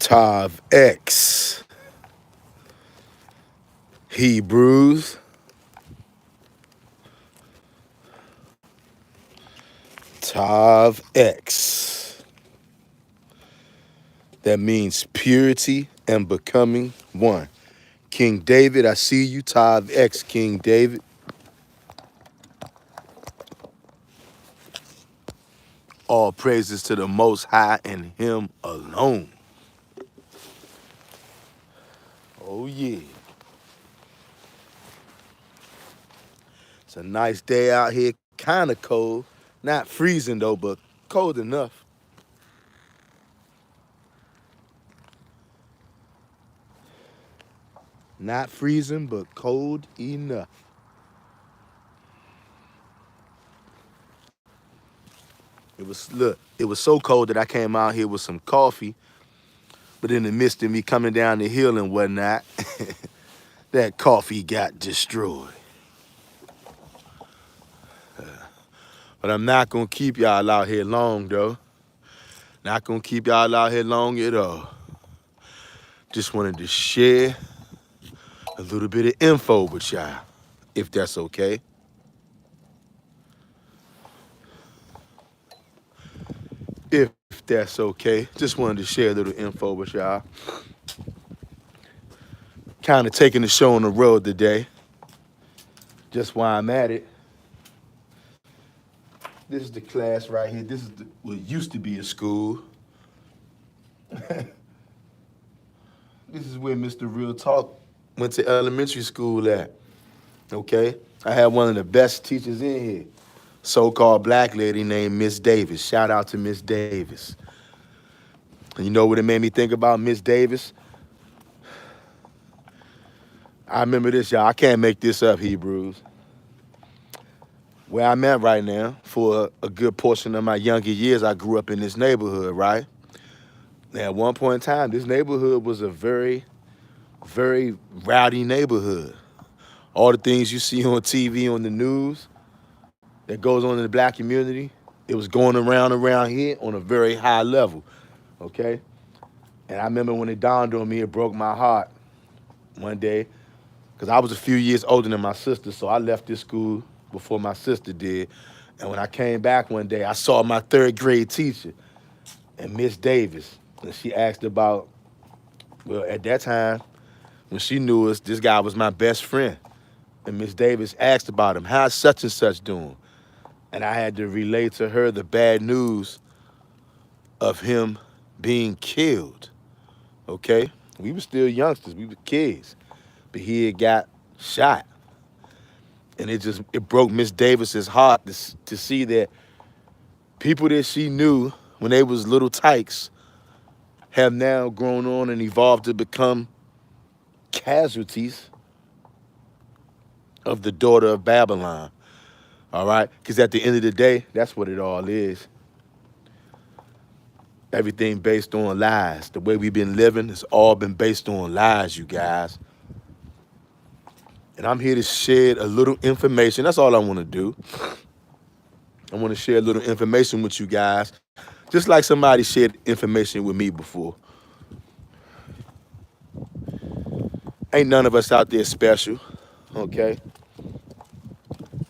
Tav X. Hebrews. Tav X. That means purity and becoming one. King David, I see you. Tav X, King David. All praises to the Most High and Him alone. Oh, yeah. It's a nice day out here. Kind of cold. Not freezing, though, but cold enough. Not freezing, but cold enough. It was so cold that I came out here with some coffee, but in the midst of me coming down the hill and whatnot, that coffee got destroyed. But I'm not gonna keep y'all out here long though. Not gonna keep y'all out here long at all. Just wanted to share a little bit of info with y'all, if that's okay. If that's okay. Just wanted to share a little info with y'all. Kind of taking the show on the road today. Just while I'm at it. This is the class right here. This is what used to be a school. This is where Mr. Real Talk went to elementary school at. Okay? I had one of the best teachers in here. So-called black lady named Miss Davis. Shout out to Miss Davis. And you know what it made me think about Miss Davis? I remember this, y'all. I can't make this up, Hebrews. Where I'm at right now, for a good portion of my younger years, I grew up in this neighborhood, right? And at one point in time, this neighborhood was a very, very rowdy neighborhood. All the things you see on TV, on the news, that goes on in the black community, it was going around here on a very high level, okay? And I remember when it dawned on me, it broke my heart one day, because I was a few years older than my sister, so I left this school before my sister did. And when I came back one day, I saw my third grade teacher, and Miss Davis. And she asked about, well, at that time, when she knew us, this guy was my best friend. And Miss Davis asked about him, how's such and such doing? And I had to relay to her the bad news of him being killed, okay? We were still youngsters, we were kids, but he had got shot. And it broke Miss Davis's heart to see that people that she knew when they was little tykes have now grown on and evolved to become casualties of the daughter of Babylon, all right? Because at the end of the day, that's what it all is. Everything based on lies. The way we've been living has all been based on lies, you guys. And I'm here to share a little information. That's all I want to do. I want to share a little information with you guys, just like somebody shared information with me before. Ain't none of us out there special, okay?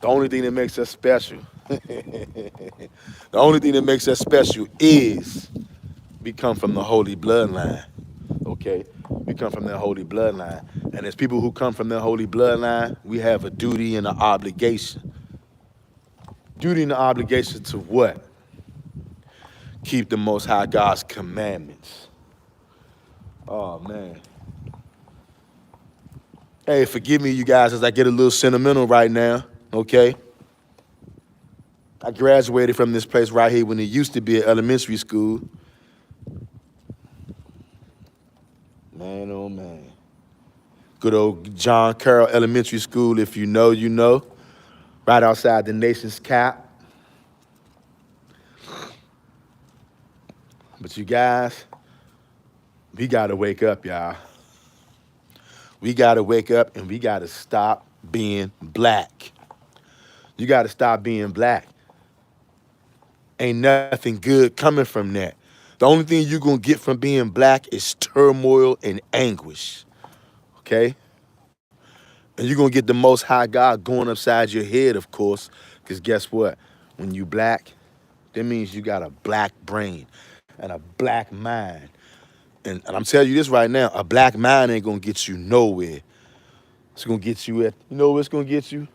The only thing that makes us special, the only thing that makes us special is we come from the holy bloodline, okay? We come from that holy bloodline. And as people who come from that holy bloodline, we have a duty and an obligation. Duty and an obligation to what? Keep the Most High God's commandments. Oh, man. Hey, forgive me, you guys, as I get a little sentimental right now, okay? I graduated from this place right here when it used to be an elementary school. Man, oh, man. Good old John Carroll Elementary School, if you know, you know. Right outside the nation's cap. But you guys, we gotta wake up, y'all. We gotta wake up and we gotta stop being black. You gotta stop being black. Ain't nothing good coming from that. The only thing you're going to get from being black is turmoil and anguish, okay? And you're going to get the Most High God going upside your head, of course, because guess what? When you black, that means you got a black brain and a black mind. And I'm telling you this right now, a black mind ain't going to get you nowhere. It's going to get you at, you know what it's going to get you?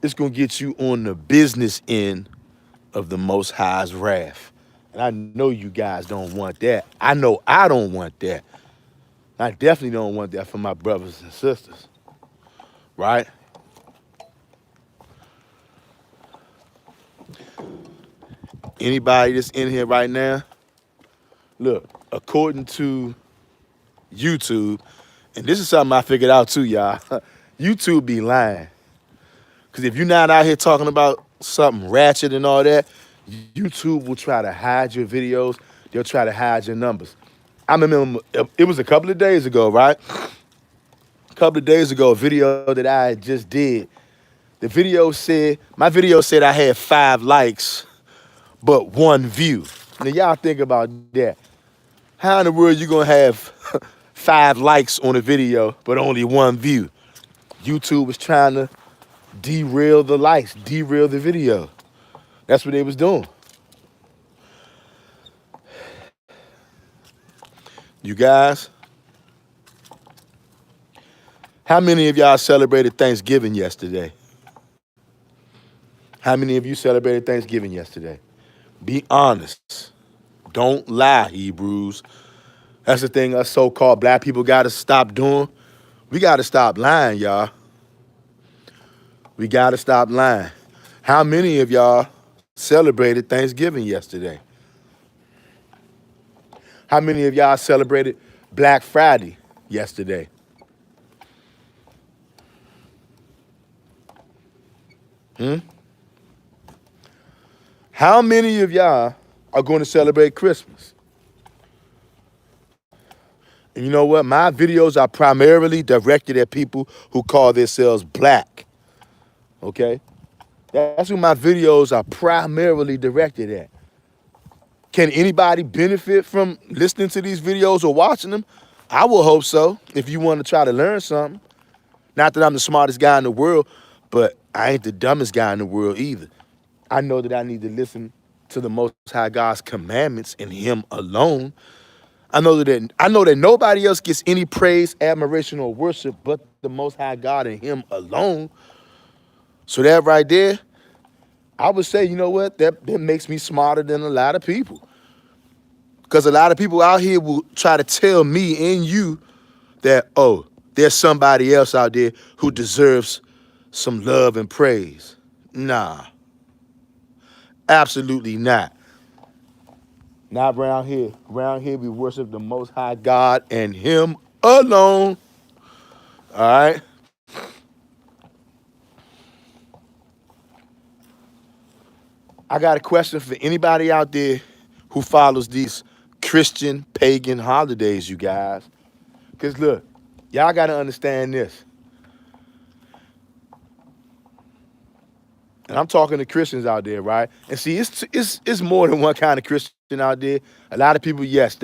It's going to get you on the business end of the Most High's wrath. And I know you guys don't want that. I know I don't want that. I definitely don't want that for my brothers and sisters, right? Anybody that's in here right now, look, according to YouTube, and this is something I figured out too, y'all, YouTube be lying. Because if you're not out here talking about something ratchet and all that, YouTube will try to hide your videos. They'll try to hide your numbers. I remember it was a couple of days ago, right? A couple of days ago, a video that I just did. The video said, my video said I had 5 likes, but 1 view. Now y'all think about that. How in the world you gonna have 5 likes on a video, but only 1 view? YouTube was trying to derail the likes, derail the video. That's what they was doing. You guys, how many of y'all celebrated Thanksgiving yesterday? How many of you celebrated Thanksgiving yesterday? Be honest. Don't lie, Hebrews. That's the thing us so-called black people got to stop doing. We got to stop lying, y'all. We got to stop lying. How many of y'all celebrated Thanksgiving yesterday? How many of y'all celebrated Black Friday yesterday? How many of y'all are going to celebrate Christmas? And you know what? My videos are primarily directed at people who call themselves black. Okay? That's who my videos are primarily directed at. Can anybody benefit from listening to these videos or watching them? I will hope so, if you want to try to learn something. Not that I'm the smartest guy in the world, but I ain't the dumbest guy in the world either. I know that I need to listen to the Most High God's commandments and Him alone. I know that nobody else gets any praise, admiration, or worship but the Most High God and Him alone. So that right there, I would say, you know what? That makes me smarter than a lot of people. Because a lot of people out here will try to tell me and you that, oh, there's somebody else out there who deserves some love and praise. Nah. Absolutely not. Not around here. Around here we worship the Most High God and Him alone. All right? I got a question for anybody out there who follows these Christian pagan holidays, you guys. Because look, y'all got to understand this. And I'm talking to Christians out there, right? And see, it's more than one kind of Christian out there. A lot of people, yes,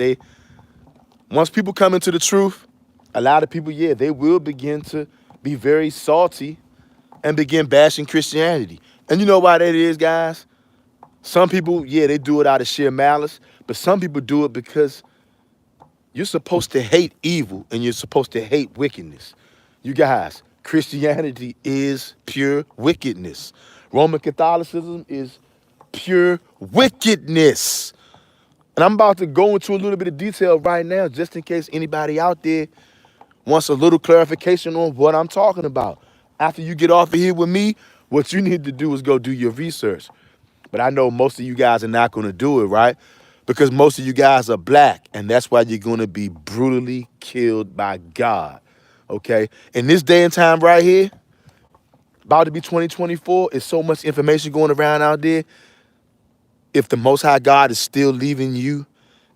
once people come into the truth, a lot of people, yeah, they will begin to be very salty and begin bashing Christianity. And you know why that is, guys? Some people, yeah, they do it out of sheer malice, but some people do it because you're supposed to hate evil and you're supposed to hate wickedness. You guys, Christianity is pure wickedness. Roman Catholicism is pure wickedness. And I'm about to go into a little bit of detail right now, just in case anybody out there wants a little clarification on what I'm talking about. After you get off of here with me, what you need to do is go do your research. But I know most of you guys are not going to do it, right? Because most of you guys are black, and that's why you're going to be brutally killed by God, okay? In this day and time right here, about to be 2024, is so much information going around out there. If the Most High God is still leaving you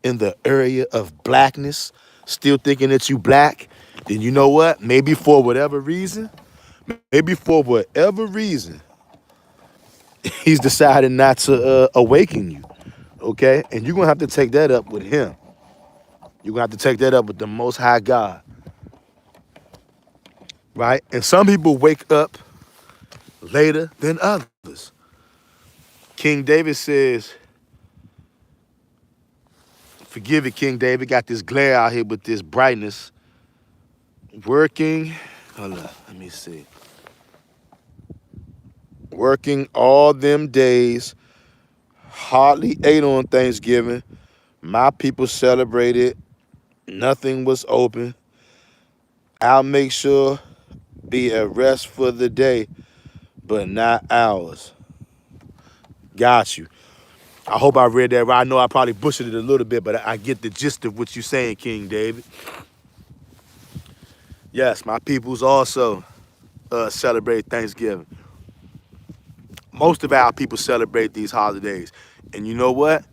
in the area of blackness, still thinking that you black, then you know what? Maybe for whatever reason, He's decided not to awaken you, Okay? And you're going to have to take that up with him. You're going to have to take that up with the Most High God. Right? And some people wake up later than others. King David says, forgive it, King David, got this glare out here with this brightness. Working, hold up, let me see. Working all them days, hardly ate on Thanksgiving. My people celebrated, nothing was open. I'll make sure be a rest for the day, but not ours. Got you. I hope I read that right. I know I probably butchered it a little bit, but I get the gist of what you're saying, King David. Yes, my peoples also celebrate Thanksgiving. Most of our people celebrate these holidays. And you know what?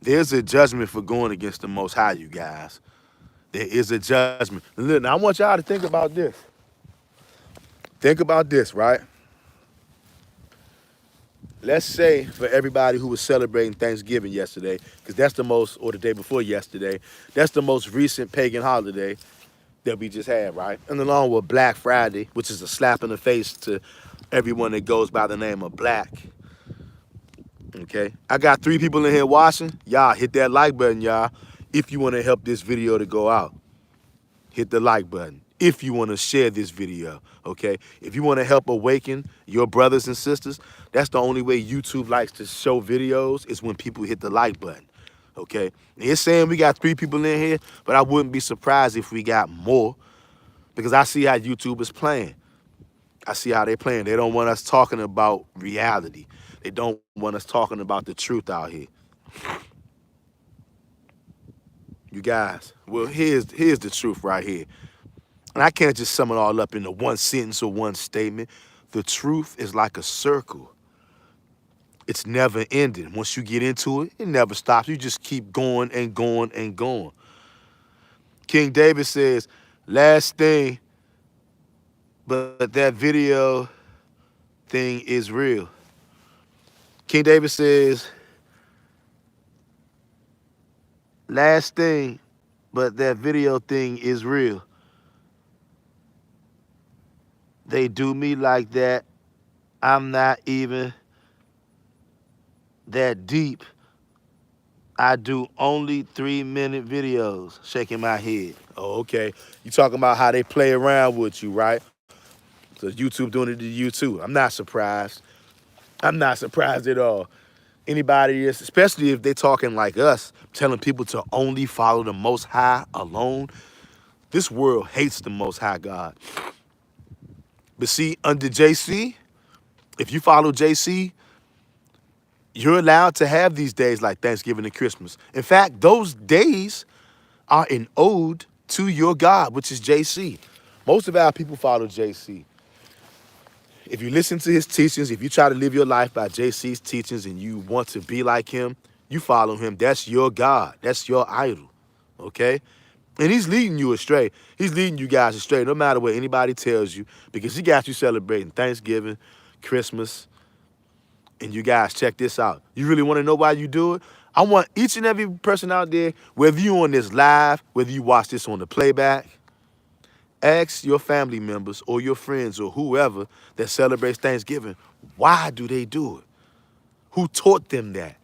There's a judgment for going against the Most High, you guys. There is a judgment. Look, now I want y'all to think about this. Think about this, right? Let's say for everybody who was celebrating Thanksgiving yesterday, because that's the most, or the day before yesterday, that's the most recent pagan holiday that we just had, right? And along with Black Friday, which is a slap in the face to everyone that goes by the name of Black. Okay, I got 3 people in here watching. Y'all hit that like button, y'all, if you want to help this video to go out. Hit the like button if you want to share this video, okay? If you want to help awaken your brothers and sisters, that's the only way YouTube likes to show videos is when people hit the like button, okay? It's saying we got 3 people in here, but I wouldn't be surprised if we got more because I see how YouTube is playing. I see how they're playing. They don't want us talking about reality. They don't want us talking about the truth out here. You guys, well, here's the truth right here. And I can't just sum it all up into one sentence or one statement. The truth is like a circle. It's never ending. Once you get into it, it never stops. You just keep going and going and going. King David says, last thing, but that video thing is real. King David says, last thing, but that video thing is real. They do me like that. I'm not even that deep. I do only 3-minute videos. Shaking my head. Oh, okay. You talking about how they play around with you, right? So YouTube doing it to you too. I'm not surprised. I'm not surprised at all. Anybody is, especially if they talking like us, telling people to only follow the Most High alone. This world hates the Most High God. But see, under JC, if you follow JC, you're allowed to have these days like Thanksgiving and Christmas. In fact, those days are an ode to your God, which is JC. Most of our people follow JC. If you listen to his teachings, if you try to live your life by JC's teachings and you want to be like him, you follow him. That's your God. That's your idol, okay? And he's leading you astray. He's leading you guys astray, no matter what anybody tells you, because he got you celebrating Thanksgiving, Christmas, and you guys, check this out. You really want to know why you do it? I want each and every person out there, whether you on this live, whether you watch this on the playback, ask your family members or your friends or whoever that celebrates Thanksgiving, why do they do it? Who taught them that?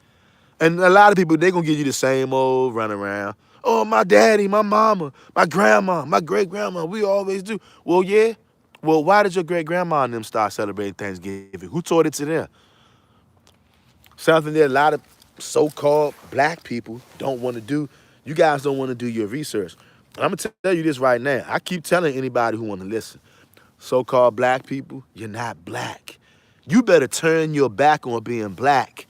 And a lot of people, they're going to give you the same old runaround. Oh, my daddy, my mama, my grandma, my great-grandma, we always do. Well, yeah. Well, why did your great-grandma and them start celebrating Thanksgiving? Who taught it to them? Something that a lot of so-called black people don't want to do. You guys don't want to do your research. I'm going to tell you this right now. I keep telling anybody who want to listen. So-called black people, you're not black. You better turn your back on being black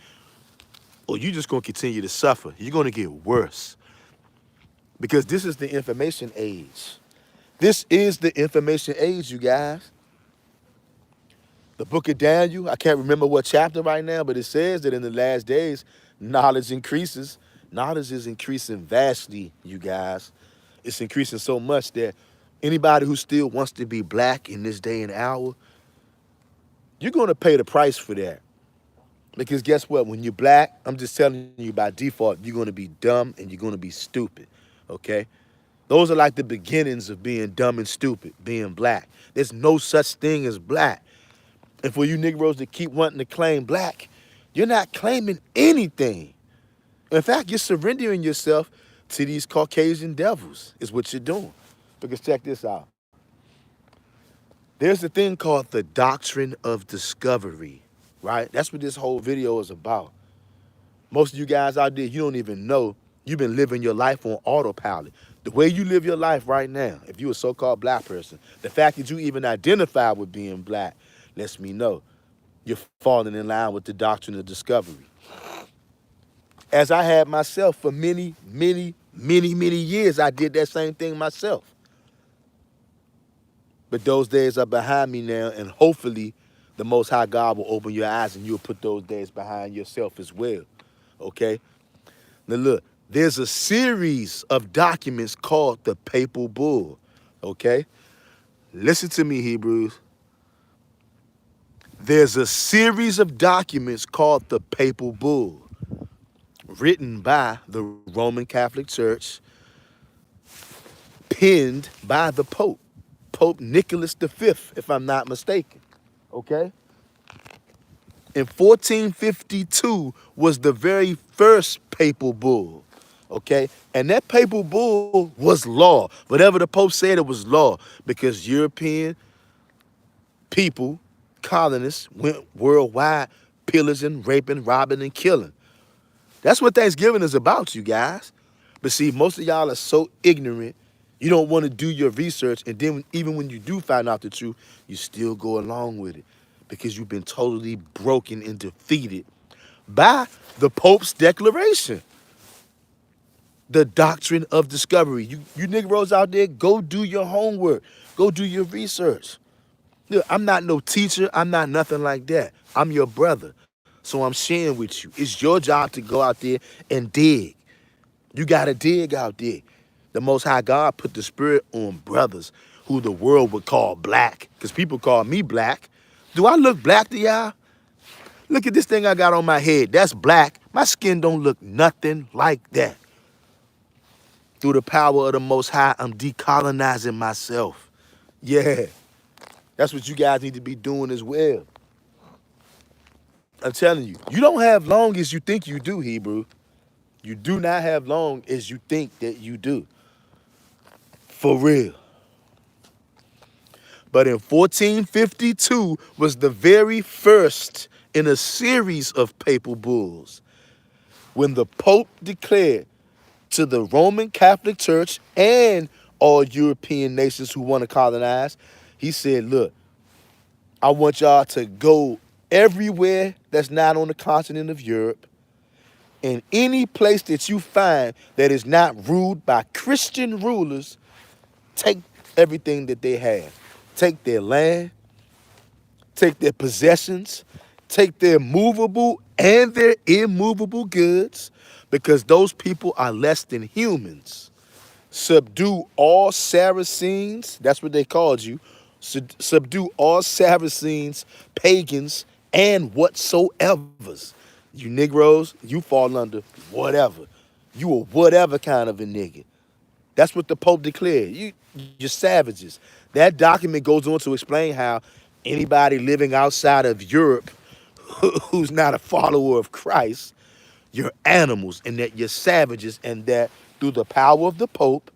or you're just going to continue to suffer. You're going to get worse. Because this is the information age. This is the information age, you guys. The book of Daniel, I can't remember what chapter right now, but it says that in the last days, knowledge increases. Knowledge is increasing vastly, you guys. It's increasing so much that anybody who still wants to be black in this day and hour, you're going to pay the price for that. Because guess what? When you're black, I'm just telling you by default, you're going to be dumb and you're going to be stupid. Okay? Those are like the beginnings of being dumb and stupid, being black. There's no such thing as black. And for you Negroes to keep wanting to claim black, you're not claiming anything. In fact, you're surrendering yourself to these Caucasian devils, is what you're doing. Because check this out. There's a thing called the Doctrine of Discovery, right? That's what this whole video is about. Most of you guys out there, you don't even know you've been living your life on autopilot. The way you live your life right now, if you're a so-called black person, the fact that you even identify with being black lets me know you're falling in line with the Doctrine of Discovery. As I had myself for many, many, many, many years, I did that same thing myself. But those days are behind me now, and hopefully the Most High God will open your eyes and you'll put those days behind yourself as well, okay? Now look, there's a series of documents called the Papal Bull, okay? Listen to me, Hebrews. There's a series of documents called the Papal Bull, written by the Roman Catholic Church, penned by the Pope, Pope Nicholas V, if I'm not mistaken, okay? In 1452 was the very first papal bull, okay? And that papal bull was law. Whatever the Pope said, it was law because European people, colonists, went worldwide pillaging, raping, robbing, and killing. That's what Thanksgiving is about, you guys. But see, most of y'all are so ignorant, you don't want to do your research, and then even when you do find out the truth, you still go along with it because you've been totally broken and defeated by the Pope's declaration, the Doctrine of Discovery. You Negroes out there, go do your homework. Go do your research. Look, I'm not no teacher. I'm not nothing like that. I'm your brother. So I'm sharing with you. It's your job to go out there and dig. You got to dig out there. The Most High God put the spirit on brothers who the world would call black, because people call me black. Do I look black to y'all? Look at this thing I got on my head. That's black. My skin don't look nothing like that. Through the power of the Most High, I'm decolonizing myself. Yeah, that's what you guys need to be doing as well. I'm telling you, you don't have long as you think you do, Hebrew. You do not have long as you think that you do. For real. But in 1452 was the very first in a series of papal bulls when the Pope declared to the Roman Catholic Church and all European nations who want to colonize, he said, look, I want y'all to go everywhere that's not on the continent of Europe, and any place that you find that is not ruled by Christian rulers, take everything that they have. Take their land, take their possessions, take their movable and their immovable goods, because those people are less than humans. Subdue all Saracens, that's what they called you. Subdue all Saracens, pagans, and whatsoevers. You Negroes, you fall under whatever. You a whatever kind of a nigga. That's what the Pope declared. You're savages. That document goes on to explain how anybody living outside of Europe who's not a follower of Christ, you're animals, and that you're savages, and that through the power of the Pope,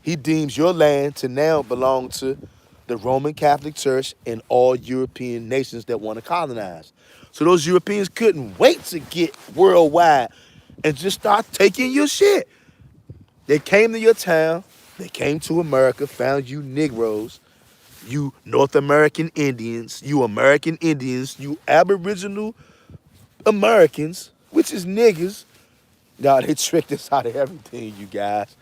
he deems your land to now belong to the Roman Catholic Church and all European nations that want to colonize. So those Europeans couldn't wait to get worldwide and just start taking your shit. They came to your town, they came to America, found you Negroes, you North American Indians, you American Indians, you Aboriginal Americans, which is niggas. Now, they tricked us out of everything, you guys.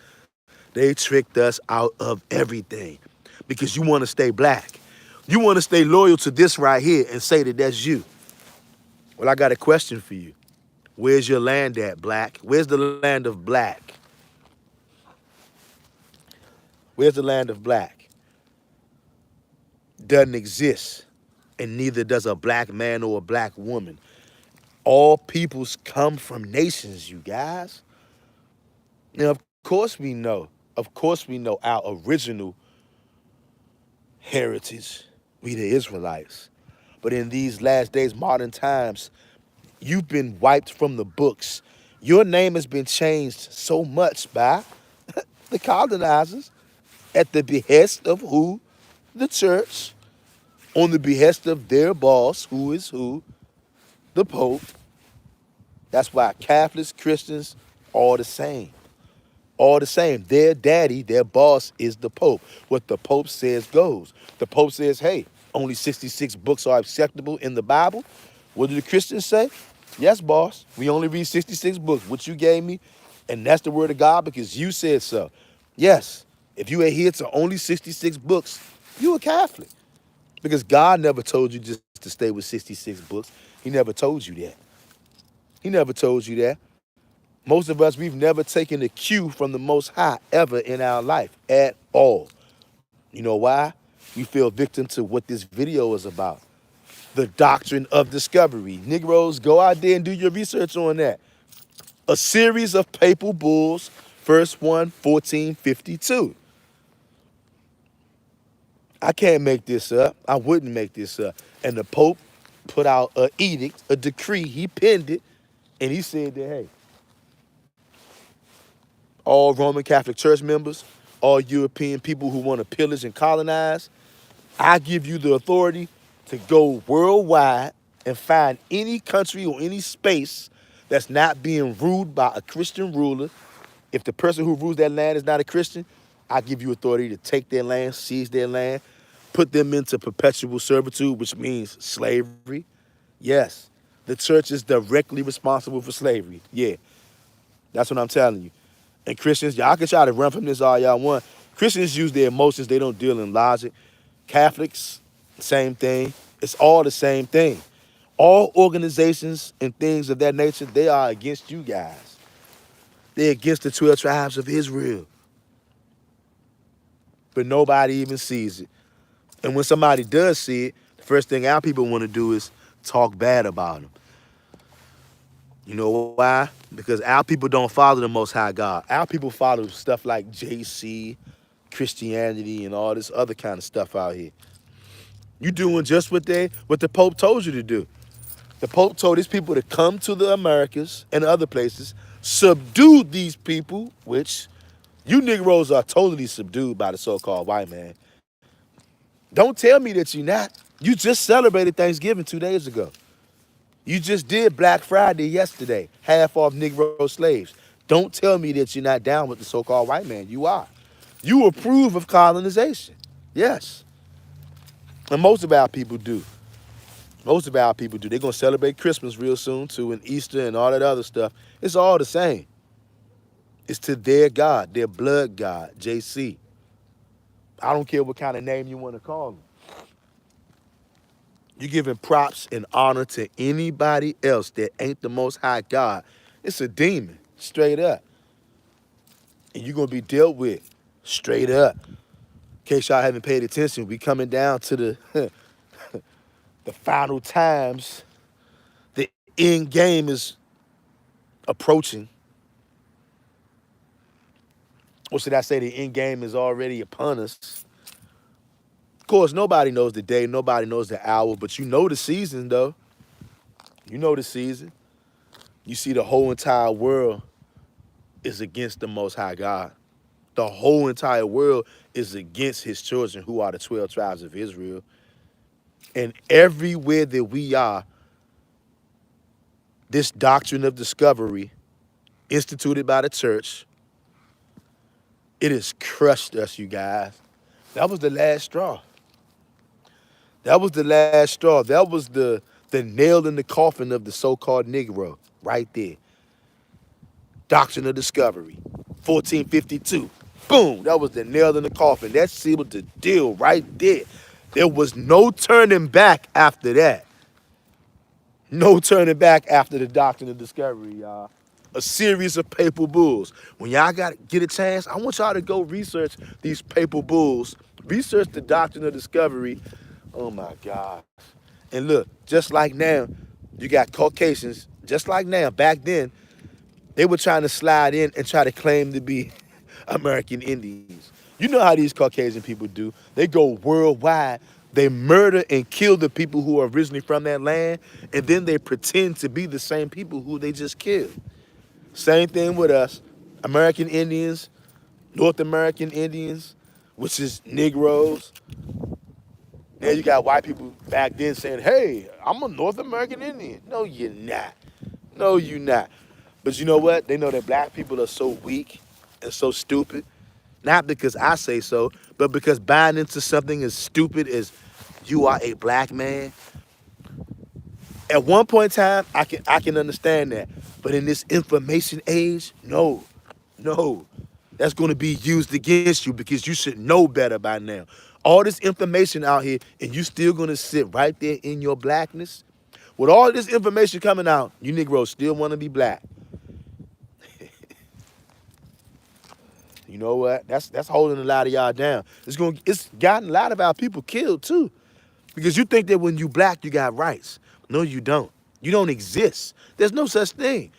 They tricked us out of everything because you want to stay black. You want to stay loyal to this right here and say that that's you. Well, I got a question for you. Where's your land at, black? Where's the land of black? Where's the land of black? Doesn't exist, and neither does a black man or a black woman. All peoples come from nations, you guys. Now, of course we know our original heritage, we the Israelites. But in these last days, modern times, you've been wiped from the books. Your name has been changed so much by the colonizers at the behest of who? The church, on the behest of their boss, who is who? The Pope. That's why Catholics, Christians, all the same. All the same. Their daddy, their boss is the Pope. What the Pope says goes. The Pope says, hey, only 66 books are acceptable in the Bible. What do the Christians say? Yes, boss. We only read 66 books, which you gave me, and that's the word of God because you said so. Yes, if you adhere to only 66 books, you a Catholic. Because God never told you just to stay with 66 books. He never told you that. He never told you that. Most of us, we've never taken a cue from the Most High ever in our life at all. You know why? We feel victim to what this video is about. The doctrine of discovery. Negroes, go out there and do your research on that. A series of papal bulls, first one, 1452. I can't make this up. I wouldn't make this up. And the Pope put out an edict, a decree. He penned it, and he said that, hey, all Roman Catholic Church members, all European people who want to pillage and colonize, I give you the authority to go worldwide and find any country or any space that's not being ruled by a Christian ruler. If the person who rules that land is not a Christian, I give you authority to take their land, seize their land, put them into perpetual servitude, which means slavery. Yes, the church is directly responsible for slavery. Yeah, that's what I'm telling you. And Christians, y'all can try to run from this all y'all want. Christians use their emotions. They don't deal in logic. Catholics, same thing. It's all the same thing. All organizations and things of that nature, they are against you guys. They're against the 12 tribes of Israel. But nobody even sees it. And when somebody does see it, the first thing our people want to do is talk bad about them. You know why? Because our people don't follow the Most High God. Our people follow stuff like JC, Christianity, and all this other kind of stuff out here. You doing just what the Pope told you to do. The Pope told his people to come to the Americas and other places, subdue these people, which you Negroes are totally subdued by the so-called white man. Don't tell me that you're not. You just celebrated Thanksgiving 2 days ago. You just did Black Friday yesterday, half off Negro slaves. Don't tell me that you're not down with the so-called white man. You are. You approve of colonization. Yes. And most of our people do. Most of our people do. They're going to celebrate Christmas real soon, too, and Easter and all that other stuff. It's all the same. It's to their God, their blood God, JC. I don't care what kind of name you want to call him. You're giving props and honor to anybody else that ain't the Most High God. It's a demon, straight up. And you're going to be dealt with straight up. In case y'all haven't paid attention, we coming down to the the final times. The end game is approaching. Or should I say the end game is already upon us? Of course, nobody knows the day, nobody knows the hour, but you know the season, though. You know the season. You see the whole entire world is against the Most High God. The whole entire world is against his children, who are the 12 tribes of Israel. And everywhere that we are, this doctrine of discovery, instituted by the church, it has crushed us, you guys. That was the last straw. That was the last straw. That was the nail in the coffin of the so-called Negro, right there. Doctrine of discovery, 1452. Boom, that was the nail in the coffin. That sealed the deal right there. There was no turning back after that. No turning back after the doctrine of discovery, y'all. A series of papal bulls. When y'all get a chance, I want y'all to go research these papal bulls. Research the doctrine of discovery. Oh my God. And look, just like now, you got Caucasians just like now. Back then, they were trying to slide in and try to claim to be American Indians. You know how these Caucasian people do. They go worldwide. They murder and kill the people who are originally from that land, and then they pretend to be the same people who they just killed. Same thing with us. American Indians, North American Indians, which is Negroes. Now you got white people back then saying, hey, I'm a North American Indian. No, you're not. No, you're not. But you know what? They know that black people are so weak and so stupid. Not because I say so, but because buying into something as stupid as you are a black man. At one point in time, I can understand that. But in this information age, no, no. That's going to be used against you because you should know better by now. All this information out here, and you still going to sit right there in your blackness? With all this information coming out, you Negroes still want to be black. You know what? That's holding a lot of y'all down. It's gotten a lot of our people killed too. Because you think that when you black, you got rights. No, you don't. You don't exist. There's no such thing.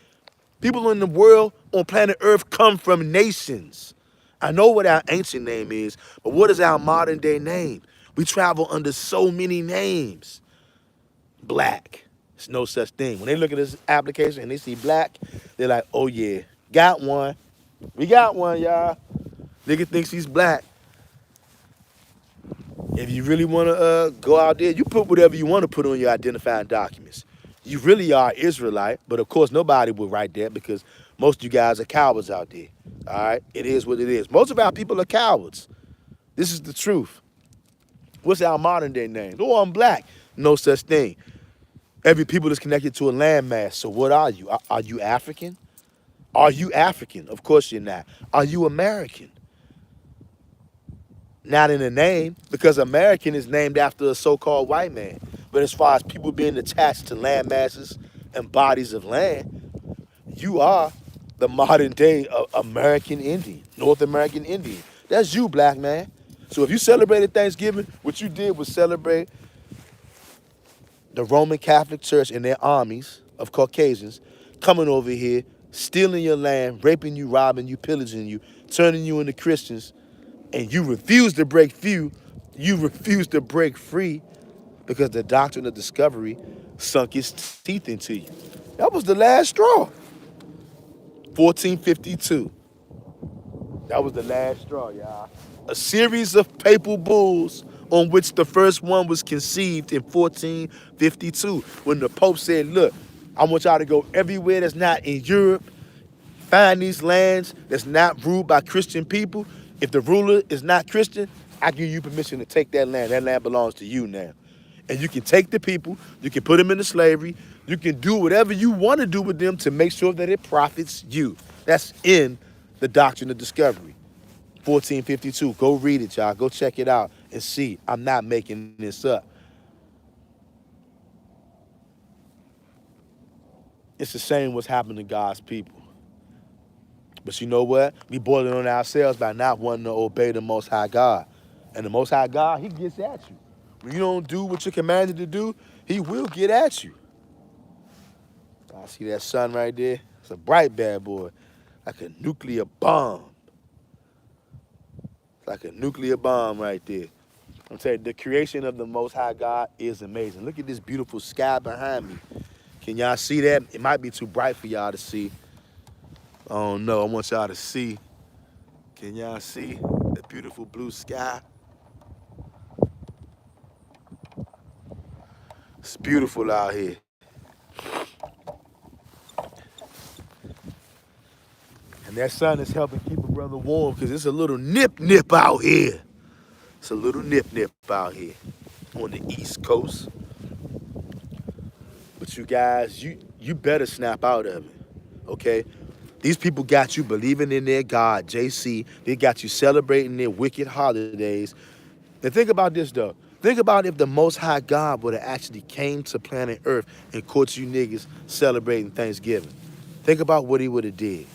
People in the world on planet Earth come from nations. I know what our ancient name is, but what is our modern day name? We travel under so many names. Black. There's no such thing. When they look at this application and they see black, they're like, oh yeah, got one. We got one, y'all. Nigga thinks he's black. If you really want to go out there, you put whatever you want to put on your identifying documents. You really are Israelite, but of course nobody will write that because most of you guys are cowards out there. All right? It is what it is. Most of our people are cowards. This is the truth. What's our modern day name? Oh, I'm black. No such thing. Every people is connected to a landmass. So what are you? Are you African? Are you African? Of course you're not. Are you American? Not in the name, because American is named after a so-called white man. But as far as people being attached to land masses and bodies of land, you are the modern day American Indian, North American Indian. That's you, black man. So if you celebrated Thanksgiving, what you did was celebrate the Roman Catholic Church and their armies of Caucasians coming over here, stealing your land, raping you, robbing you, pillaging you, turning you into Christians, and you refuse to break free, you refuse to break free because the doctrine of discovery sunk its teeth into you. That was the last straw. 1452. That was the last straw, y'all. A series of papal bulls on which the first one was conceived in 1452 when the Pope said, look, I want y'all to go everywhere that's not in Europe, find these lands that's not ruled by Christian people. If the ruler is not Christian, I give you permission to take that land. That land belongs to you now. And you can take the people, you can put them into slavery, you can do whatever you want to do with them to make sure that it profits you. That's in the Doctrine of Discovery, 1452. Go read it, y'all. Go check it out and see. I'm not making this up. It's the same what's happened to God's people. But you know what? We boil it on ourselves by not wanting to obey the Most High God. And the Most High God, he gets at you. When you don't do what you're commanded to do, he will get at you. I see that sun right there. It's a bright bad boy, like a nuclear bomb. Like a nuclear bomb right there. I'm telling you, the creation of the Most High God is amazing. Look at this beautiful sky behind me. Can y'all see that? It might be too bright for y'all to see. Oh no, I want y'all to see. Can y'all see the beautiful blue sky? It's beautiful out here. And that sun is helping keep a brother warm because it's a little nip out here. It's a little nip out here on the East Coast. But you guys, you better snap out of it, okay? These people got you believing in their God, JC. They got you celebrating their wicked holidays. And think about this, though. Think about if the Most High God would have actually came to planet Earth and caught you niggas celebrating Thanksgiving. Think about what he would have did.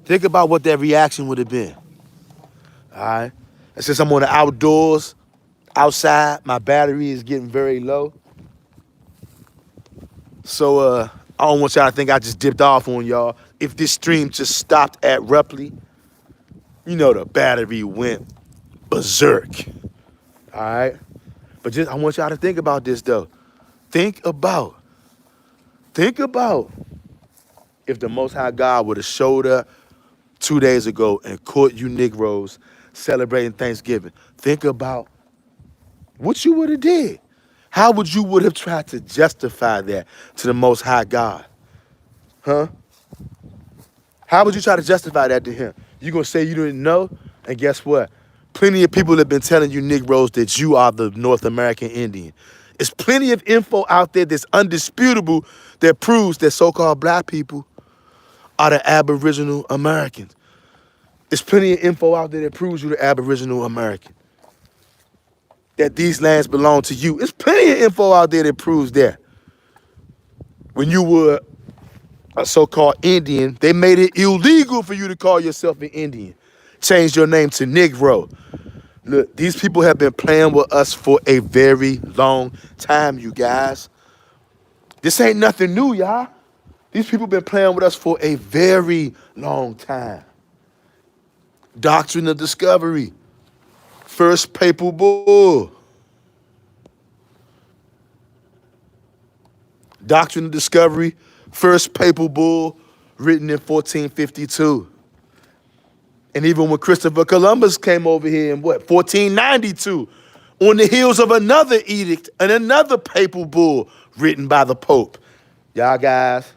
Think about what that reaction would have been. All right? And since I'm on the outdoors, outside, my battery is getting very low. So I don't want y'all to think I just dipped off on y'all. If this stream just stopped abruptly, you know the battery went berserk. All right? But just I want y'all to think about this though. Think about if the Most High God would have showed up 2 days ago and caught you Negroes celebrating Thanksgiving. Think about what you would have did. How would you would have tried to justify that to the Most High God? Huh? How would you try to justify that to him? You gonna say you didn't know? And guess what? Plenty of people have been telling you Negroes that you are the North American Indian. There's plenty of info out there that's undisputable that proves that so-called black people are the Aboriginal Americans. There's plenty of info out there that proves you're the Aboriginal American. That these lands belong to you. There's plenty of info out there that proves that. When you were a so-called Indian, they made it illegal for you to call yourself an Indian. Changed your name to Negro. Look, these people have been playing with us for a very long time, you guys. This ain't nothing new, y'all. These people been playing with us for a very long time. Doctrine of Discovery. First Papal Bull. Doctrine of Discovery. First Papal Bull, written in 1452. And even when Christopher Columbus came over here in 1492, on the heels of another edict and another papal bull written by the Pope. Y'all guys,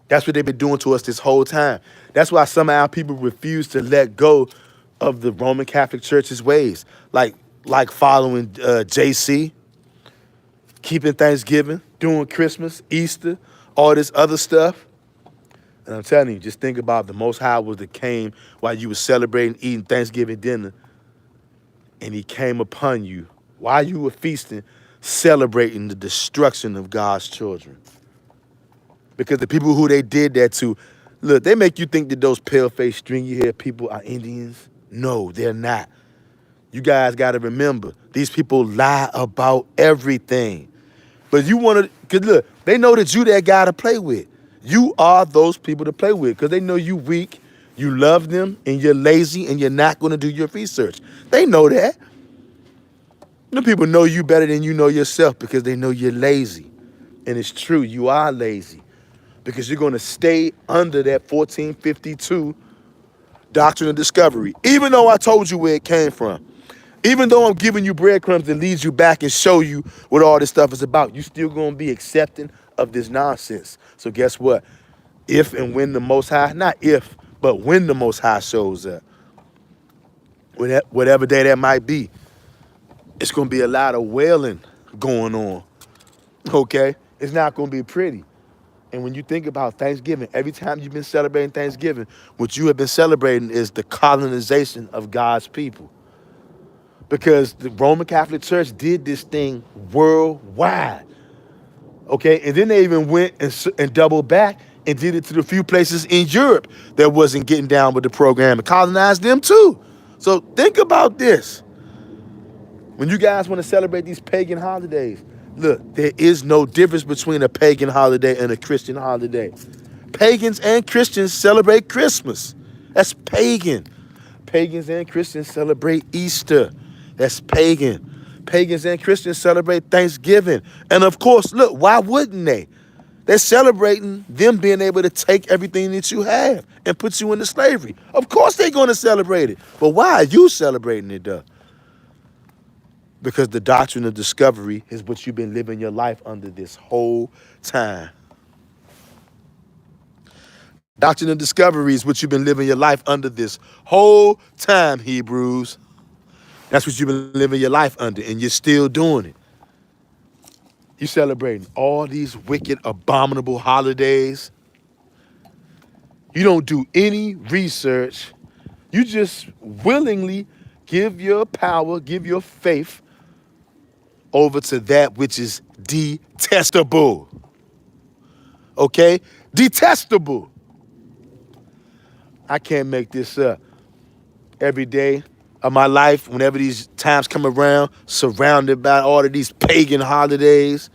that's what they've been doing to us this whole time. That's why some of our people refuse to let go of the Roman Catholic Church's ways, like following JC, keeping Thanksgiving, doing Christmas, Easter, all this other stuff. And I'm telling you, just think about the Most High was that came while you were celebrating, eating Thanksgiving dinner, and he came upon you while you were feasting, celebrating the destruction of God's children. Because the people who they did that to, look, they make you think that those pale-faced, stringy-haired people are Indians. No, they're not. You guys got to remember, these people lie about everything. But you want to, because look, they know that you that guy to play with. You are those people to play with because they know you weak, you love them, and you're lazy, and you're not going to do your research. They know that. The people know you better than you know yourself because they know you're lazy. And it's true, you are lazy because you're going to stay under that 1452 Doctrine of Discovery, even though I told you where it came from. Even though I'm giving you breadcrumbs that leads you back and show you what all this stuff is about, you still going to be accepting of this nonsense. So guess what? If and when the Most High, not if, but when the Most High shows up, whatever day that might be, it's going to be a lot of wailing going on, okay? It's not going to be pretty. And when you think about Thanksgiving, every time you've been celebrating Thanksgiving, what you have been celebrating is the colonization of God's people. Because the Roman Catholic Church did this thing worldwide, okay? And then they even went and doubled back and did it to the few places in Europe that wasn't getting down with the program and colonized them too. So think about this. When you guys want to celebrate these pagan holidays, look, there is no difference between a pagan holiday and a Christian holiday. Pagans and Christians celebrate Christmas. That's pagan. Pagans and Christians celebrate Easter. That's pagan. Pagans and Christians celebrate Thanksgiving. And of course, look, why wouldn't they? They're celebrating them being able to take everything that you have and put you into slavery. Of course they're going to celebrate it. But why are you celebrating it, though? Because the Doctrine of Discovery is what you've been living your life under this whole time. Doctrine of Discovery is what you've been living your life under this whole time, Hebrews. That's what you've been living your life under, and you're still doing it. You're celebrating all these wicked, abominable holidays. You don't do any research. You just willingly give your power, give your faith over to that which is detestable. Okay? Detestable. I can't make this up. Every day of my life, whenever these times come around, surrounded by all of these pagan holidays,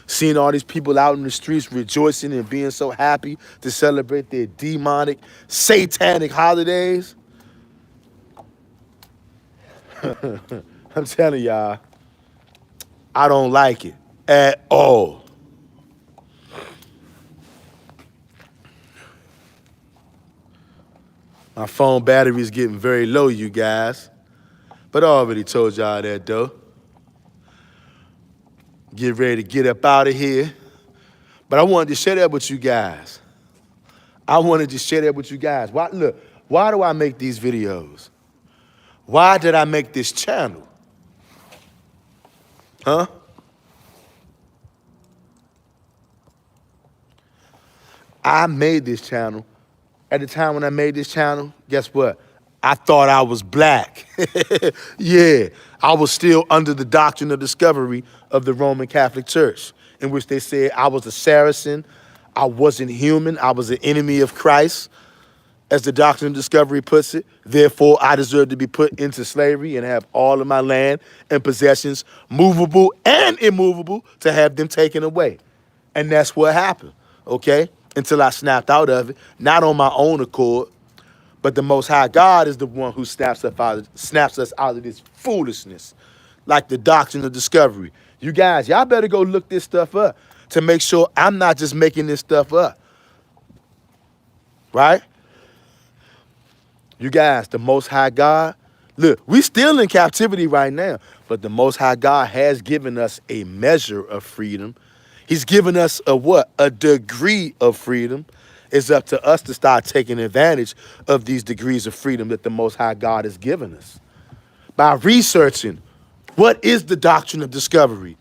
Seeing all these people out in the streets rejoicing and being so happy to celebrate their demonic, satanic holidays. I'm telling y'all, I don't like it at all. My phone battery is getting very low, you guys. But I already told y'all that, though. Get ready to get up out of here. But I wanted to share that with you guys. I wanted to share that with you guys. Look, why do I make these videos? Why did I make this channel? Huh? I made this channel. At the time when I made this channel, guess what? I thought I was black. Yeah, I was still under the doctrine of discovery of the Roman Catholic Church, in which they said I was a Saracen, I wasn't human, I was an enemy of Christ, as the doctrine of discovery puts it. Therefore, I deserve to be put into slavery and have all of my land and possessions, movable and immovable, to have them taken away. And that's what happened, okay? Until I snapped out of it, not on my own accord, but the Most High God is the one who snaps us out of this foolishness, like the doctrine of discovery. You guys, y'all better go look this stuff up to make sure I'm not just making this stuff up, right? You guys, the Most High God, look, we still in captivity right now, but the Most High God has given us a measure of freedom. He's given us a what? A degree of freedom. It's up to us to start taking advantage of these degrees of freedom that the Most High God has given us by researching what is the doctrine of discovery,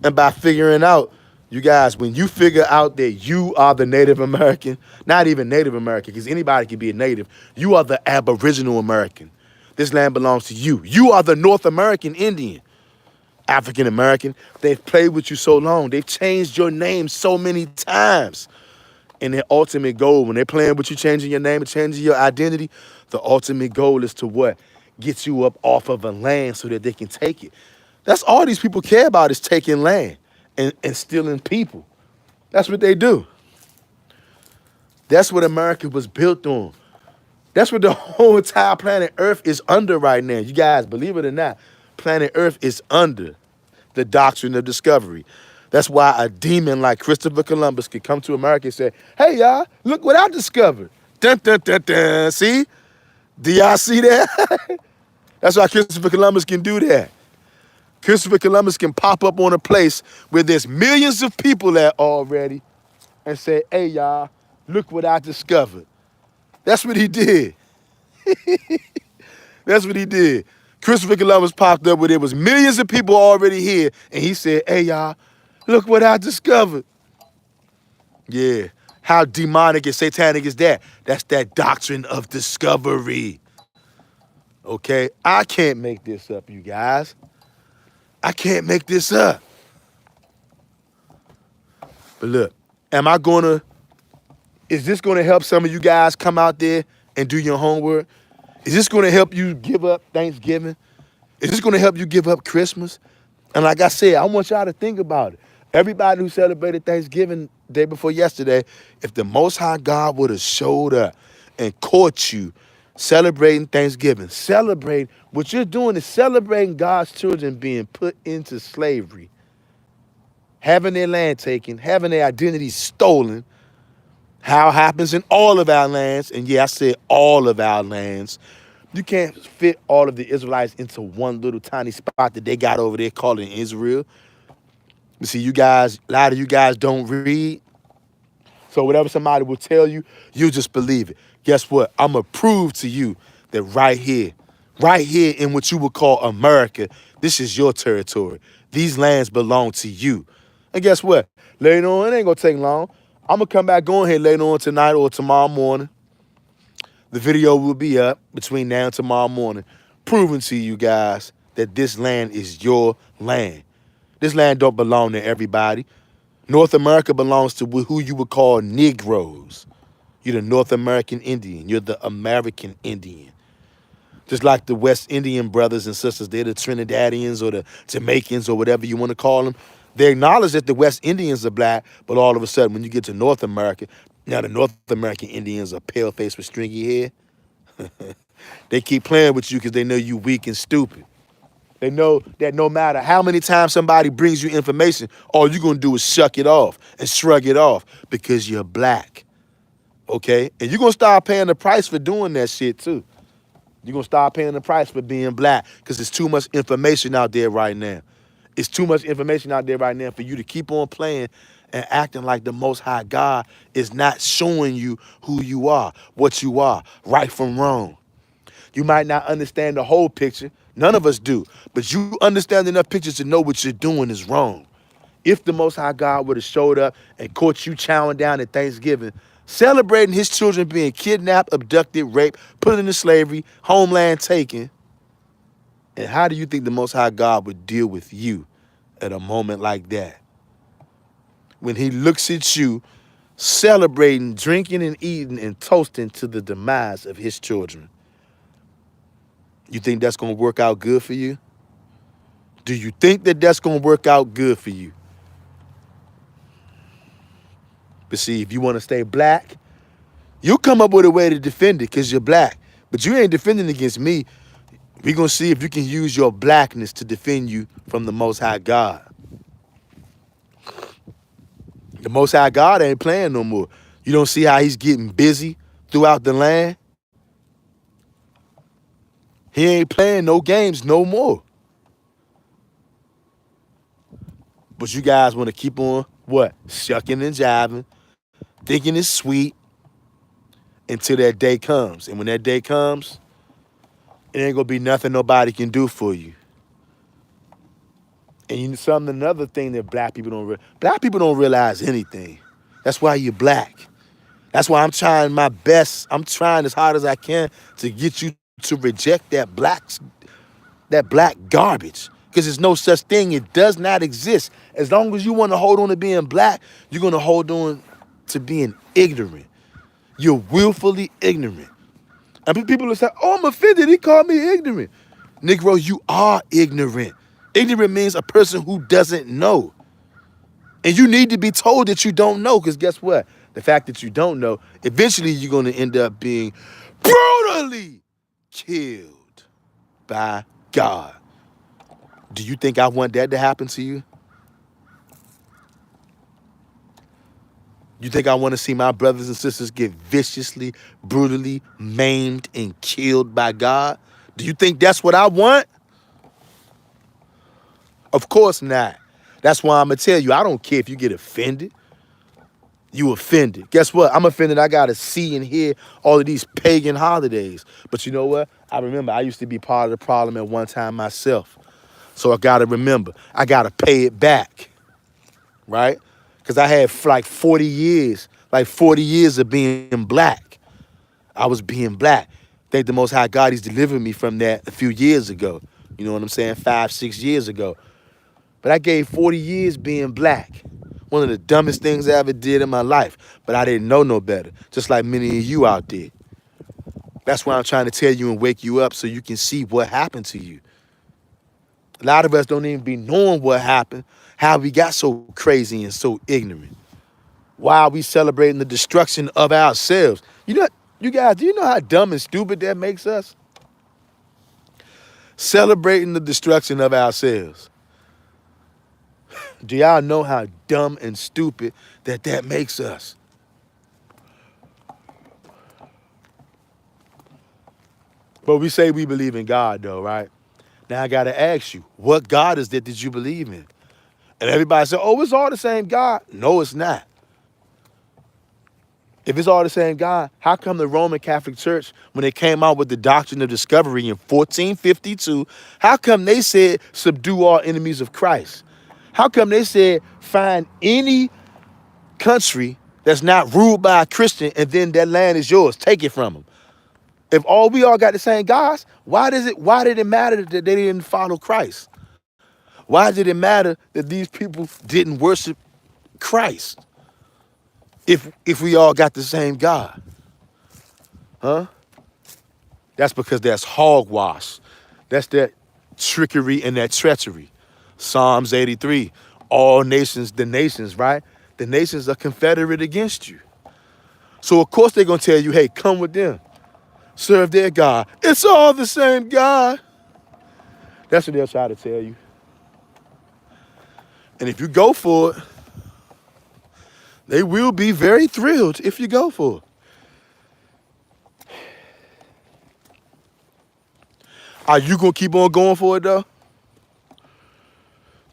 and by figuring out, you guys, when you figure out that you are the Native American, not even Native American, because anybody can be a Native, you are the Aboriginal American. This land belongs to you. You are the North American Indian. African American, they've played with you so long. They've changed your name so many times. And their ultimate goal, when they're playing with you, changing your name and changing your identity, the ultimate goal is to what? Get you up off of a land so that they can take it. That's all these people care about, is taking land and stealing people. That's what they do. That's what America was built on. That's what the whole entire planet Earth is under right now. You guys, believe it or not, planet Earth is under the doctrine of discovery. That's why a demon like Christopher Columbus could come to America and say, hey, y'all, look what I discovered. Dun, dun, dun, dun. See? Do y'all see that? That's why Christopher Columbus can do that. Christopher Columbus can pop up on a place where there's millions of people at already and say, hey, y'all, look what I discovered. That's what he did. That's what he did. Christopher Columbus popped up where there was millions of people already here, and he said, hey, y'all, look what I discovered. Yeah. How demonic and satanic is that? That's that doctrine of discovery. Okay? I can't make this up, you guys. I can't make this up. But look, is this gonna help some of you guys come out there and do your homework? Is this gonna help you give up Thanksgiving? Is this gonna help you give up Christmas? And like I said, I want y'all to think about it. Everybody who celebrated Thanksgiving day before yesterday, if the Most High God would have showed up and caught you celebrating Thanksgiving, what you're doing is celebrating God's children being put into slavery, having their land taken, having their identity stolen. How it happens in all of our lands, and yeah, I said all of our lands. You can't fit all of the Israelites into one little tiny spot that they got over there calling Israel. You see, you guys, a lot of you guys don't read. So whatever somebody will tell you, you just believe it. Guess what? I'm going to prove to you that right here in what you would call America, this is your territory. These lands belong to you. And guess what? Later on, it ain't going to take long. I'm going to come back on here later on tonight or tomorrow morning. The video will be up between now and tomorrow morning, proving to you guys that this land is your land. This land don't belong to everybody. North America belongs to who you would call Negroes. You're the North American Indian. You're the American Indian. Just like the West Indian brothers and sisters, they're the Trinidadians or the Jamaicans or whatever you want to call them. They acknowledge that the West Indians are black, but all of a sudden, when you get to North America, now the North American Indians are pale face with stringy hair. They keep playing with you because they know you weak and stupid. They know that no matter how many times somebody brings you information, all you're gonna do is shuck it off and shrug it off because you're black. Okay? And you're gonna start paying the price for doing that shit too. You're gonna start paying the price for being black because there's too much information out there right now. It's too much information out there right now for you to keep on playing and acting like the Most High God is not showing you who you are, what you are, right from wrong. You might not understand the whole picture. None of us do. But you understand enough pictures to know what you're doing is wrong. If the Most High God would have showed up and caught you chowing down at Thanksgiving, celebrating his children being kidnapped, abducted, raped, put into slavery, homeland taken, and how do you think the Most High God would deal with you at a moment like that? When he looks at you celebrating, drinking and eating and toasting to the demise of his children. You think that's going to work out good for you? Do you think that that's going to work out good for you? But see, if you want to stay black, you'll come up with a way to defend it because you're black. But you ain't defending against me. We're going to see if you can use your blackness to defend you from the Most High God. The Most High God ain't playing no more. You don't see how he's getting busy throughout the land? He ain't playing no games no more. But you guys want to keep on, what? Shucking and jiving, thinking it's sweet until that day comes. And when that day comes, it ain't going to be nothing nobody can do for you. And another thing that black people don't realize anything. That's why you're black. That's why I'm trying my best. I'm trying as hard as I can to get you to reject that black garbage. Because there's no such thing. It does not exist. As long as you want to hold on to being black, you're going to hold on to being ignorant. You're willfully ignorant. And people will say, oh, I'm offended. He called me ignorant. Negro, you are ignorant. Ignorant means a person who doesn't know. And you need to be told that you don't know, because guess what? The fact that you don't know, eventually you're going to end up being brutally killed by God. Do you think I want that to happen to you? You think I want to see my brothers and sisters get viciously, brutally maimed and killed by God? Do you think that's what I want? Of course not. That's why I'm going to tell you, I don't care if you get offended. You offended. Guess what? I'm offended. I got to see and hear all of these pagan holidays. But you know what? I remember I used to be part of the problem at one time myself. So I got to remember. I got to pay it back. Right? Because I had like 40 years of being black. I was being black. Thank the Most High God, he's delivered me from that a few years ago. You know what I'm saying? 5, 6 years ago. But I gave 40 years being black. One of the dumbest things I ever did in my life. But I didn't know no better. Just like many of you out there. That's why I'm trying to tell you and wake you up so you can see what happened to you. A lot of us don't even be knowing what happened, how we got so crazy and so ignorant. Why are we celebrating the destruction of ourselves? You guys, do you know how dumb and stupid that makes us? Celebrating the destruction of ourselves. Do y'all know how dumb and stupid that makes us? But we say we believe in God, though, right? Now I got to ask you, what God is that you believe in? And everybody said, oh, it's all the same God. No, it's not. If it's all the same God, how come the Roman Catholic Church, when they came out with the Doctrine of Discovery in 1452, how come they said subdue all enemies of Christ? How come they said find any country that's not ruled by a Christian and then that land is yours, take it from them? If we all got the same gods, why did it matter that they didn't follow Christ? Why did it matter that these people didn't worship Christ? If we all got the same God, huh? That's because that's hogwash. That's that trickery and that treachery. Psalms 83. all nations, the nations, right? The nations are confederate against you. So of course they're going to tell you, hey, come with them. Serve their God. It's all the same God. That's what they'll try to tell you. And if you go for it, they will be very thrilled if you go for it. Are you going to keep on going for it, though?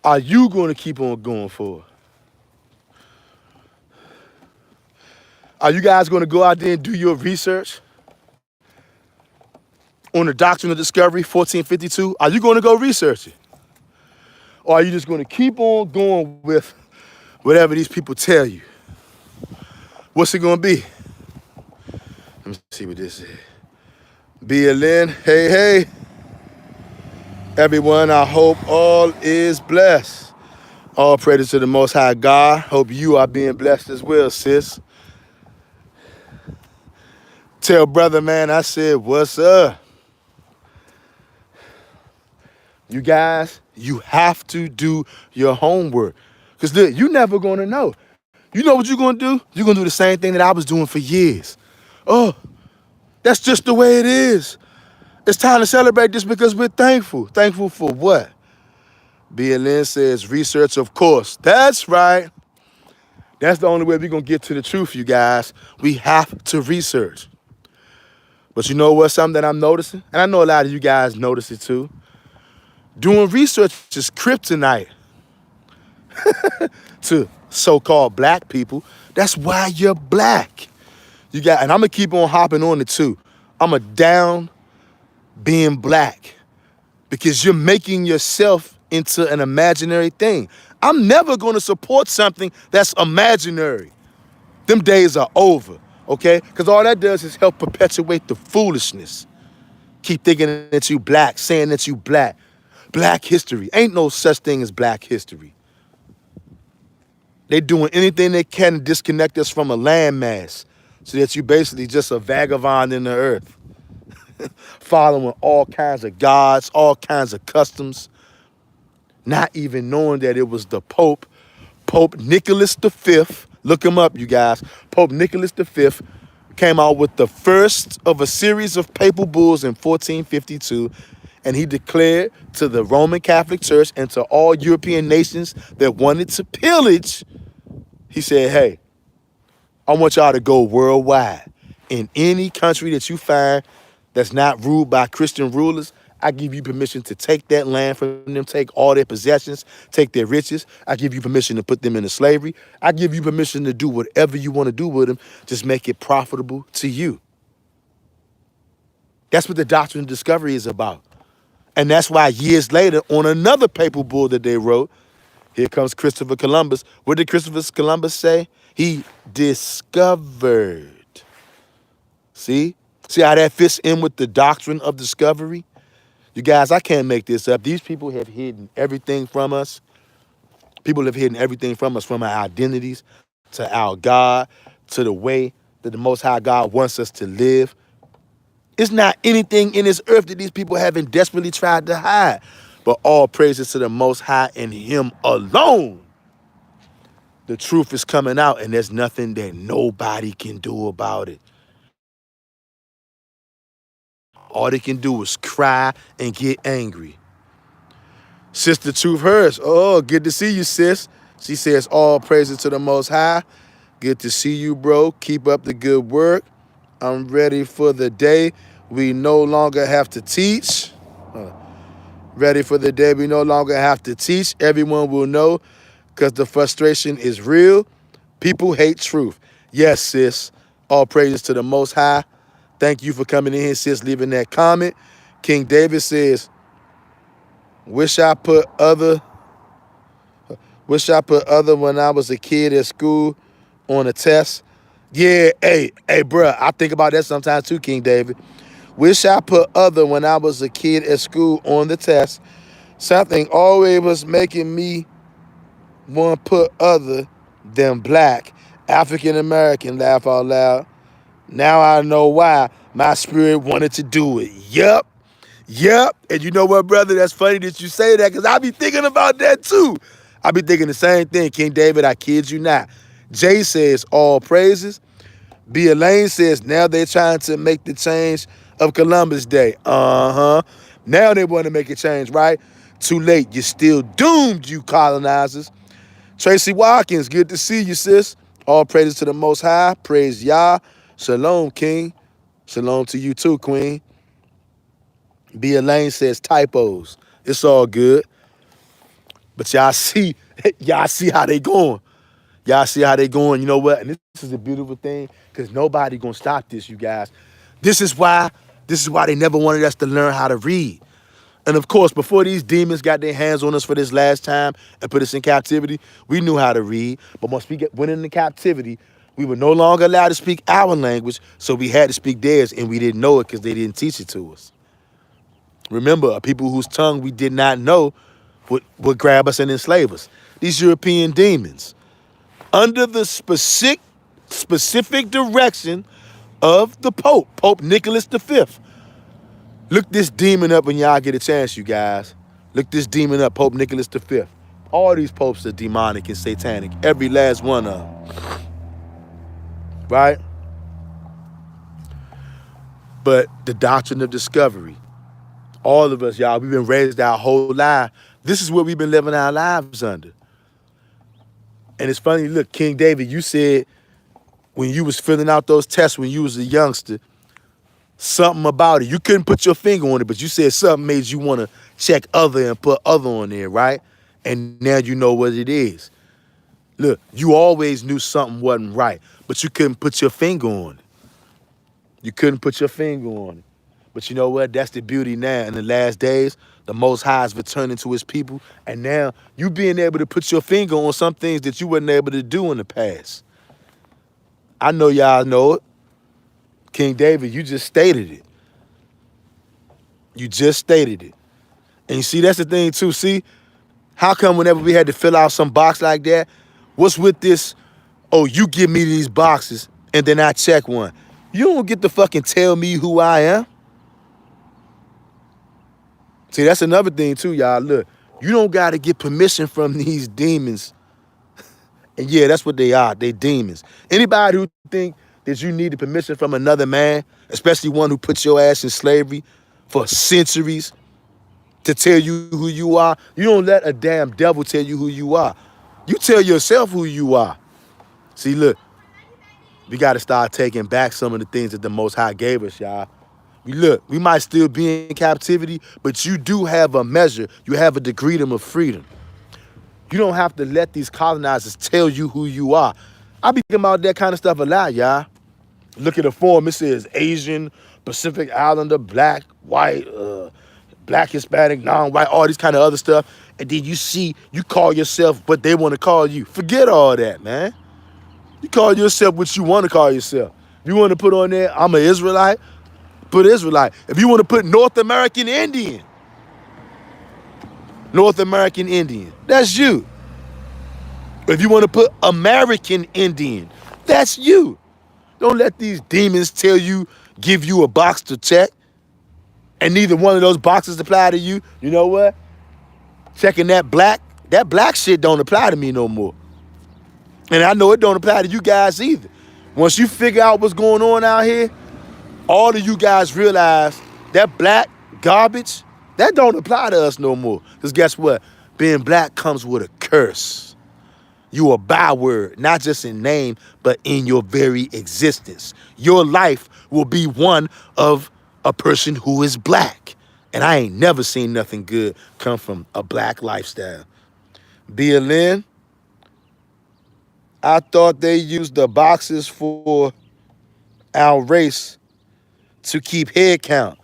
Are you going to keep on going for it? Are you guys going to go out there and do your research on the Doctrine of Discovery, 1452? Are you going to go research it? Or are you just going to keep on going with whatever these people tell you? What's it going to be? Let me see what this is. BLN, hey, hey. Everyone, I hope all is blessed. All praise to the Most High God. Hope you are being blessed as well, sis. Tell brother, man, I said, what's up? You guys, you have to do your homework. Because look, you're never going to know. You know what you're going to do? You're going to do the same thing that I was doing for years. Oh, that's just the way it is. It's time to celebrate this because we're thankful. Thankful for what? BLN says research, of course. That's right. That's the only way we're going to get to the truth, you guys. We have to research. But you know what? Something that I'm noticing, and I know a lot of you guys notice it too. Doing research is kryptonite to so-called black people. That's why you're black. You got, and I'm going to keep on hopping on it too. I'm a down being black because you're making yourself into an imaginary thing. I'm never going to support something that's imaginary. Them days are over, okay? Because all that does is help perpetuate the foolishness. Keep thinking that you black, saying that you black. Black history. Ain't no such thing as black history. They doing anything they can to disconnect us from a landmass so that you basically just a vagabond in the earth. Following all kinds of gods, all kinds of customs, not even knowing that it was the Pope Nicholas V. Look him up, you guys. Pope Nicholas V came out with the first of a series of papal bulls in 1452, and he declared to the Roman Catholic Church and to all European nations that wanted to pillage, he said, hey, I want y'all to go worldwide. In any country that you find that's not ruled by Christian rulers, I give you permission to take that land from them, take all their possessions, take their riches. I give you permission to put them into slavery. I give you permission to do whatever you want to do with them. Just make it profitable to you. That's what the Doctrine of Discovery is about. And that's why years later, on another papal bull that they wrote, here comes Christopher Columbus. What did Christopher Columbus say? He discovered. See? See how that fits in with the Doctrine of Discovery? You guys, I can't make this up. These people have hidden everything from us. People have hidden everything from us, from our identities to our God, to the way that the Most High God wants us to live. It's not anything in this earth that these people haven't desperately tried to hide. But all praises to the Most High and Him alone. The truth is coming out, and there's nothing that nobody can do about it. All they can do is cry and get angry. Sister Truth Hers, oh, good to see you, sis. She says, all praises to the Most High. Good to see you, bro. Keep up the good work. I'm ready for the day we no longer have to teach. Ready for the day we no longer have to teach. Everyone will know because the frustration is real. People hate truth. Yes, sis. All praises to the Most High. Thank you for coming in here, sis, leaving that comment. King David says, wish I put other when I was a kid at school on a test. Yeah, hey, bruh, I think about that sometimes too, King David. Wish I put other when I was a kid at school on the test. Something always was making me want to put other than black. African American, laugh out loud. Now I know why my spirit wanted to do it. Yep. And you know what, brother? That's funny that you say that because I be thinking about that too. I be thinking the same thing, King David, I kid you not. Jay says, all praises. B. Elaine says, now they're trying to make the change of Columbus Day. Uh-huh. Now they want to make a change, right? Too late. You're still doomed, you colonizers. Tracy Watkins, good to see you, sis. All praises to the Most High. Praise Yah. Shalom, King. Shalom to you too, Queen. B. Elaine says typos. It's all good. But y'all see how they going. Y'all see how they going. You know what? And this is a beautiful thing because nobody gonna stop this, you guys. This is why they never wanted us to learn how to read. And of course, before these demons got their hands on us for this last time and put us in captivity, we knew how to read. But once we went into captivity, we were no longer allowed to speak our language, so we had to speak theirs, and we didn't know it because they didn't teach it to us. Remember, people whose tongue we did not know would grab us and enslave us. These European demons. Under the specific direction of the Pope, Pope Nicholas V. Look this demon up when y'all get a chance, you guys. Look this demon up, Pope Nicholas V. All these popes are demonic and satanic. Every last one of them. Right? But the doctrine of discovery. All of us, y'all, we've been raised our whole life. This is what we've been living our lives under. And it's funny, look, King David, you said when you was filling out those tests when you was a youngster, something about it. You couldn't put your finger on it, but you said something made you want to check other and put other on there, right? And now you know what it is. Look, you always knew something wasn't right, but you couldn't put your finger on it. You couldn't put your finger on it. But you know what? That's the beauty now. In the last days, the Most High is returning to his people. And now you being able to put your finger on some things that you weren't able to do in the past. I know y'all know it. King David, you just stated it. You just stated it. And you see, that's the thing too. See, how come whenever we had to fill out some box like that, what's with this, oh, you give me these boxes and then I check one. You don't get to fucking tell me who I am. See, that's another thing too, y'all. Look, you don't got to get permission from these demons. And yeah, that's what they are. They demons. Anybody who think that you need the permission from another man, especially one who put your ass in slavery for centuries to tell you who you are, you don't let a damn devil tell you who you are. You tell yourself who you are. See, look, we got to start taking back some of the things that the Most High gave us, y'all. Look, we might still be in captivity, but you do have a measure. You have a degree of freedom. You don't have to let these colonizers tell you who you are. I be thinking about that kind of stuff a lot, y'all. Look at the form. It says Asian, Pacific Islander, black, white, black, Hispanic, non-white, all these kind of other stuff. And then you call yourself what they want to call you. Forget all that, man. You call yourself what you want to call yourself. If you want to put on there, I'm an Israelite, put Israelite. If you want to put North American Indian, that's you. If you want to put American Indian, that's you. Don't let these demons give you a box to check, and neither one of those boxes apply to you. You know what? Checking that black shit don't apply to me no more. And I know it don't apply to you guys either. Once you figure out what's going on out here, all of you guys realize that black garbage, that don't apply to us no more. Because guess what? Being black comes with a curse. You a byword, not just in name, but in your very existence. Your life will be one of a person who is black. And I ain't never seen nothing good come from a black lifestyle. BLN, I thought they used the boxes for our race to keep head count.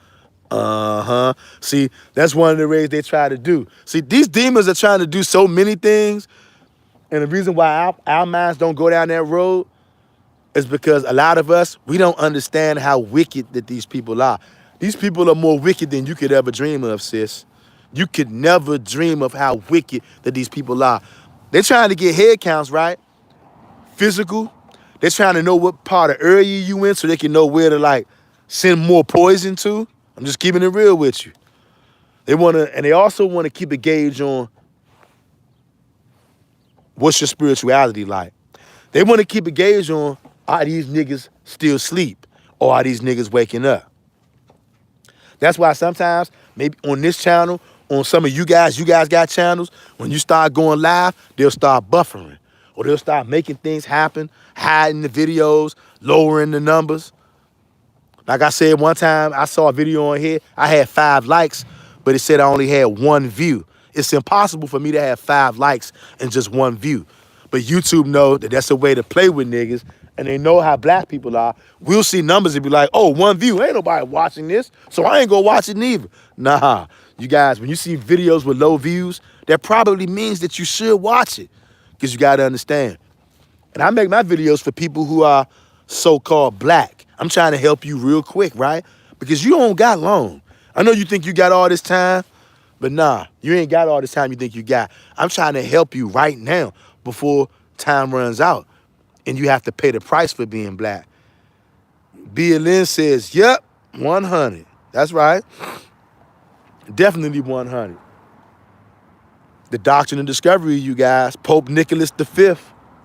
Uh-huh. See, that's one of the ways they try to do. See, these demons are trying to do so many things. And the reason why our minds don't go down that road is because a lot of us, we don't understand how wicked that these people are. These people are more wicked than you could ever dream of, sis. You could never dream of how wicked that these people are. They're trying to get head counts, right? Physical. They're trying to know what part of area you in so they can know where to send more poison to. I'm just keeping it real with you. They also want to keep a gauge on What's your spirituality like? They want to keep a gauge on, are these niggas still asleep or are these niggas waking up? That's why sometimes, maybe on this channel, on some of you guys got channels, when you start going live, they'll start buffering. Or they'll start making things happen, hiding the videos, lowering the numbers. Like I said one time, I saw a video on here, I had 5 likes, but it said I only had 1 view. It's impossible for me to have 5 likes and just 1 view. But YouTube know that that's a way to play with niggas, and they know how black people are. We'll see numbers and be like, oh, 1 view, ain't nobody watching this, so I ain't gonna watch it neither. Nah, you guys, when you see videos with low views, that probably means that you should watch it, because you gotta understand. And I make my videos for people who are so-called black. I'm trying to help you real quick, right? Because you don't got long. I know you think you got all this time, but nah, you ain't got all this time you think you got. I'm trying to help you right now before time runs out and you have to pay the price for being black. BLN says, yep, 100. That's right. Definitely 100. The Doctrine and Discovery, you guys. Pope Nicholas V.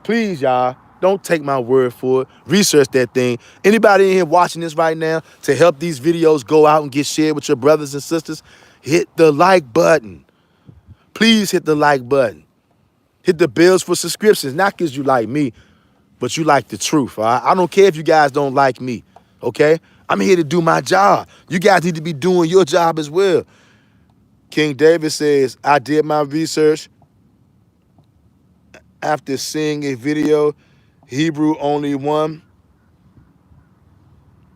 Please, y'all, don't take my word for it. Research that thing. Anybody in here watching this right now, to help these videos go out and get shared with your brothers and sisters, hit the like button. Please hit the like button. Hit the bells for subscriptions, not because you like me, but you like the truth. All right? I don't care if you guys don't like me, okay? I'm here to do my job. You guys need to be doing your job as well. King David says, I did my research after seeing a video. Hebrew only one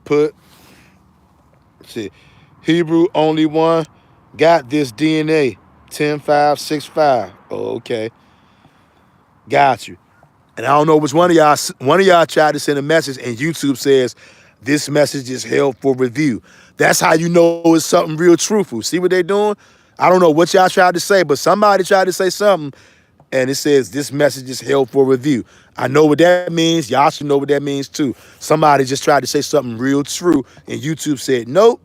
put, see, Hebrew only one got this DNA, 10565. Oh, okay. Got you. And I don't know which one of y'all tried to send a message and YouTube says, this message is held for review. That's how you know it's something real truthful. See what they doing? I don't know what y'all tried to say, but somebody tried to say something and it says this message is held for review. I know what that means. Y'all should know what that means too. Somebody just tried to say something real true and YouTube said, nope.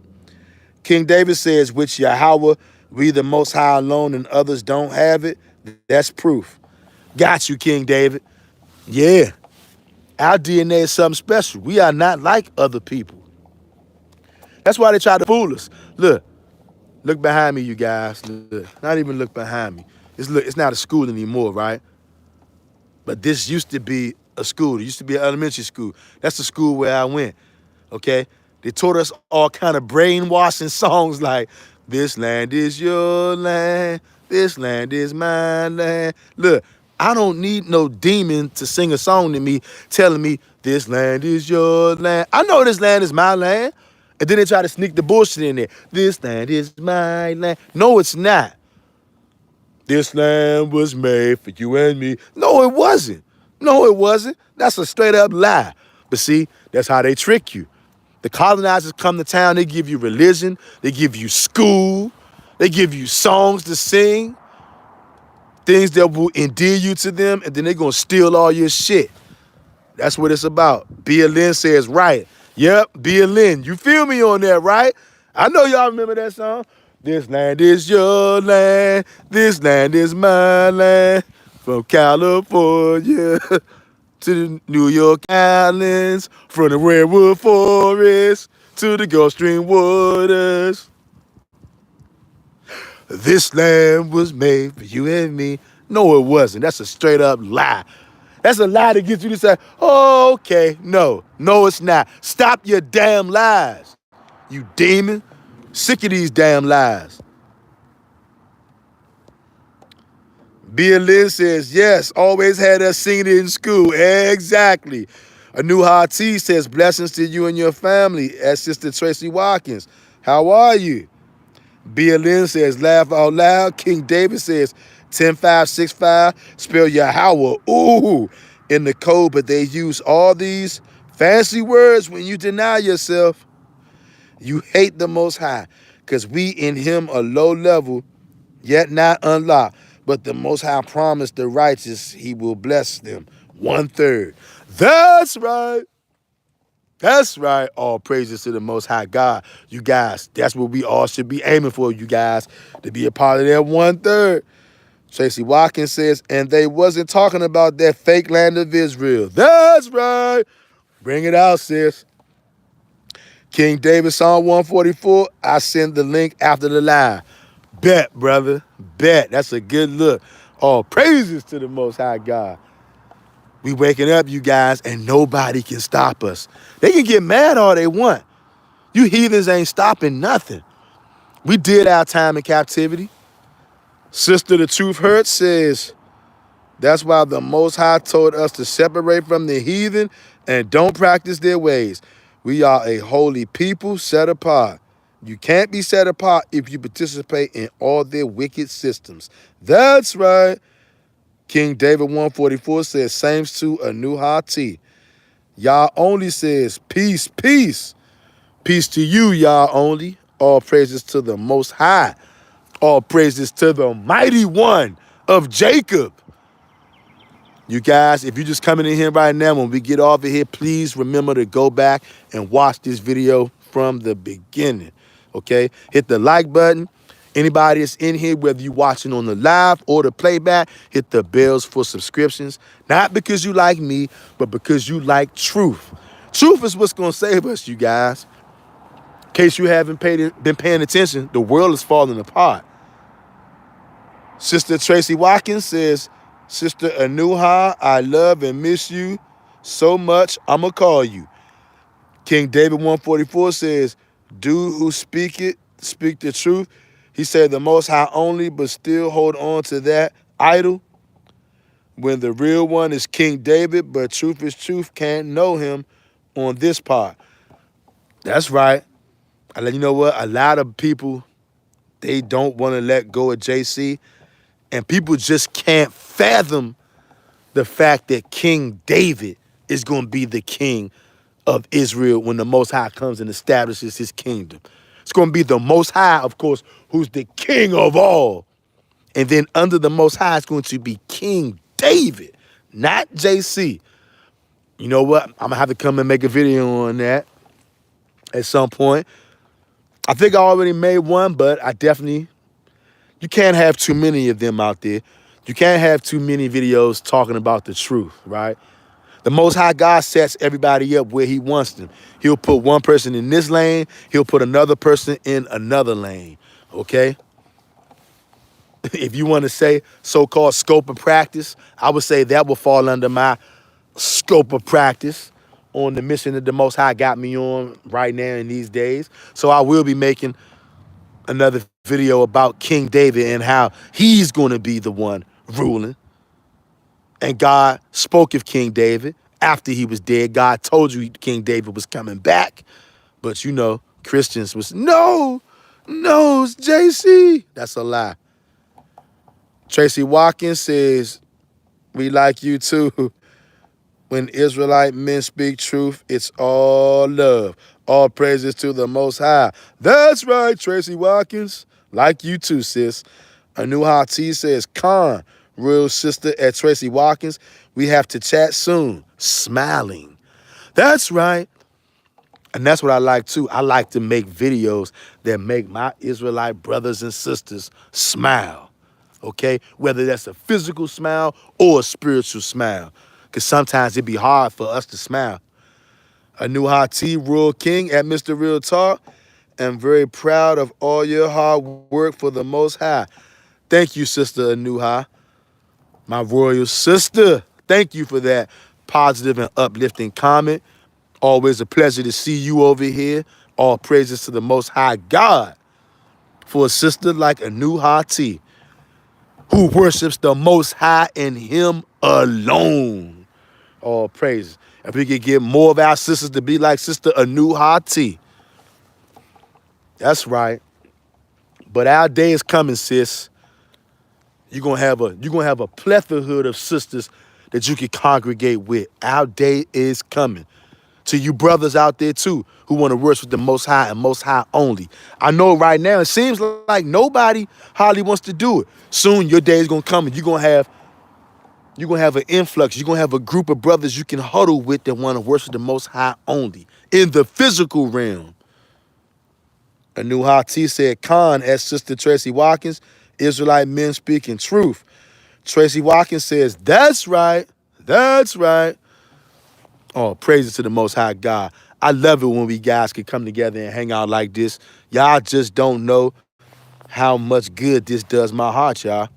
King David says, which Yahweh, we the Most High alone and others don't have it. That's proof. Got you, King David. Yeah. Our DNA is something special. We are not like other people. That's why they try to fool us. Look behind me, you guys. Look. Not even look behind me. It's not a school anymore, right? But this used to be a school. It used to be an elementary school. That's the school where I went, okay? They taught us all kind of brainwashing songs like, this land is your land, this land is my land. Look, I don't need no demon to sing a song to me telling me this land is your land. I know this land is my land. And then they try to sneak the bullshit in there. This land is my land. No, it's not. This land was made for you and me. No, it wasn't. No, it wasn't. That's a straight up lie. But see, that's how they trick you. The colonizers come to town, they give you religion, they give you school, they give you songs to sing, things that will endear you to them, and then they're gonna steal all your shit. That's what it's about. BLN says, right. Yep, BLN. You feel me on that, right? I know y'all remember that song. This land is your land. This land is my land. From California to the New York Islands. From the Redwood Forest to the Gulf Stream waters. This land was made for you and me. No, it wasn't. That's a straight up lie. That's a lie that gets you to say, oh, okay. No, it's not. Stop your damn lies, you demon. Sick of these damn lies. BLN says, yes, always had us singing it in school. Exactly. Anuha T says, blessings to you and your family. As Sister Tracy Watkins. How are you? BLN says, laugh out loud. King David says, 10565, spell Yahweh, ooh, in the code, but they use all these fancy words when you deny yourself. You hate the Most High, because we in him are low level, yet not unlocked. But the Most High promised the righteous he will bless them 1/3. That's right. That's right. All praises to the Most High God. You guys, that's what we all should be aiming for, you guys, to be a part of that 1/3. Tracy Watkins says, and they wasn't talking about that fake land of Israel. That's right. Bring it out, sis. King David, Psalm 144. I send the link after the live. Bet, brother. Bet. That's a good look. All praises to the Most High God. We waking up, you guys, and nobody can stop us. They can get mad all they want. You heathens ain't stopping nothing. We did our time in captivity. Sister The Truth Hurts says, that's why the Most High told us to separate from the heathen and don't practice their ways. We are a holy people set apart. You can't be set apart if you participate in all their wicked systems. That's right. King David 144 says, sames to a new Hati. Yah only says, peace, peace. Peace to you, Yah only. All praises to the Most High. All praises to the mighty one of Jacob. You guys, if you're just coming in here right now, when we get off of here, please remember to go back and watch this video from the beginning, okay? Hit the like button. Anybody that's in here, whether you're watching on the live or the playback, hit the bells for subscriptions. Not because you like me, but because you like truth. Truth is what's going to save us, you guys. In case you haven't been paying attention, the world is falling apart. Sister Tracy Watkins says, Sister Anuha, I love and miss you so much, I'ma call you. King David 144 says, dude who speak the truth. He said the Most High only, but still hold on to that idol. When the real one is King David, but truth is truth, can't know him on this part. That's right. You know what? A lot of people, they don't want to let go of JC. And people just can't fathom the fact that King David is going to be the king of Israel when the Most High comes and establishes his kingdom. It's going to be the Most High, of course, who's the king of all. And then under the Most High, it's going to be King David, not JC. You know what? I'm going to have to come and make a video on that at some point. I think I already made one, but you can't have too many of them out there. You can't have too many videos talking about the truth, right? The Most High God sets everybody up where he wants them. He'll put one person in this lane. He'll put another person in another lane, okay? If you want to say so-called scope of practice, I would say that will fall under my scope of practice on the mission that the Most High got me on right now in these days. So I will be making another video about King David and how he's going to be the one ruling. And God spoke of King David after he was dead. God told you King David was coming back. But you know, Christians was, no, it's JC. That's a lie. Tracy Watkins says, we like you too. When Israelite men speak truth, it's all love. All praises to the Most High. That's right, Tracy Watkins. Like you too, sis. Anuha T says, Khan, real sister at Tracy Watkins. We have to chat soon. Smiling. That's right. And that's what I like too. I like to make videos that make my Israelite brothers and sisters smile. Okay? Whether that's a physical smile or a spiritual smile. Because sometimes it'd be hard for us to smile. Anuha T, Real King at Mr. Real Talk. I'm very proud of all your hard work for the Most High. Thank you, Sister Anuha, my royal sister. Thank you for that positive and uplifting comment. Always a pleasure to see you over here. All praises to the Most High God for a sister like Anuha T, who worships the Most High and him alone. All praises. If we could get more of our sisters to be like Sister Anuha T. That's right. But our day is coming, sis. You're gonna have a plethora of sisters that you can congregate with. Our day is coming. To you brothers out there too, who want to worship the Most High and Most High only. I know right now it seems like nobody hardly wants to do it. Soon your day is gonna come and you're gonna have an influx. You're gonna have a group of brothers you can huddle with that want to worship the Most High only in the physical realm. Anuha T said, Khan, as Sister Tracy Watkins, Israelite men speaking truth. Tracy Watkins says, that's right. That's right. Oh, praises to the Most High God. I love it when we guys can come together and hang out like this. Y'all just don't know how much good this does my heart, y'all.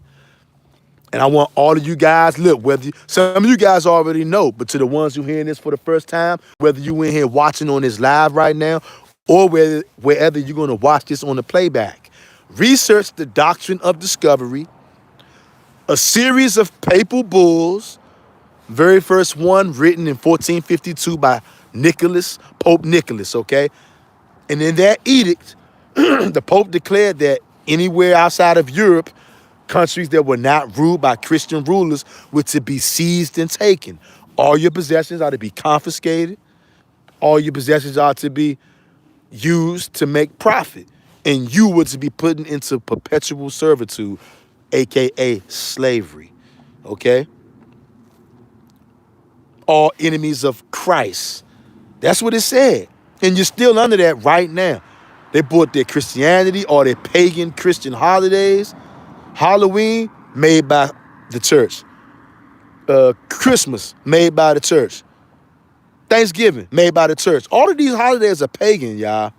And I want all of you guys, look, some of you guys already know, but to the ones who hearing this for the first time, whether you in here watching on this live right now, or wherever you're going to watch this on the playback, research the Doctrine of Discovery, a series of papal bulls. Very first one written in 1452 by Pope Nicholas, okay? And in that edict, the Pope declared that anywhere outside of Europe, countries that were not ruled by Christian rulers were to be seized and taken. All your possessions are to be confiscated. All your possessions are to be used to make profit. And you were to be put into perpetual servitude, aka slavery, okay? All enemies of Christ. That's what it said. And you're still under that right now. They brought their Christianity or their pagan Christian holidays. Halloween, made by the church. Christmas, made by the church. Thanksgiving, made by the church. All of these holidays are pagan, y'all.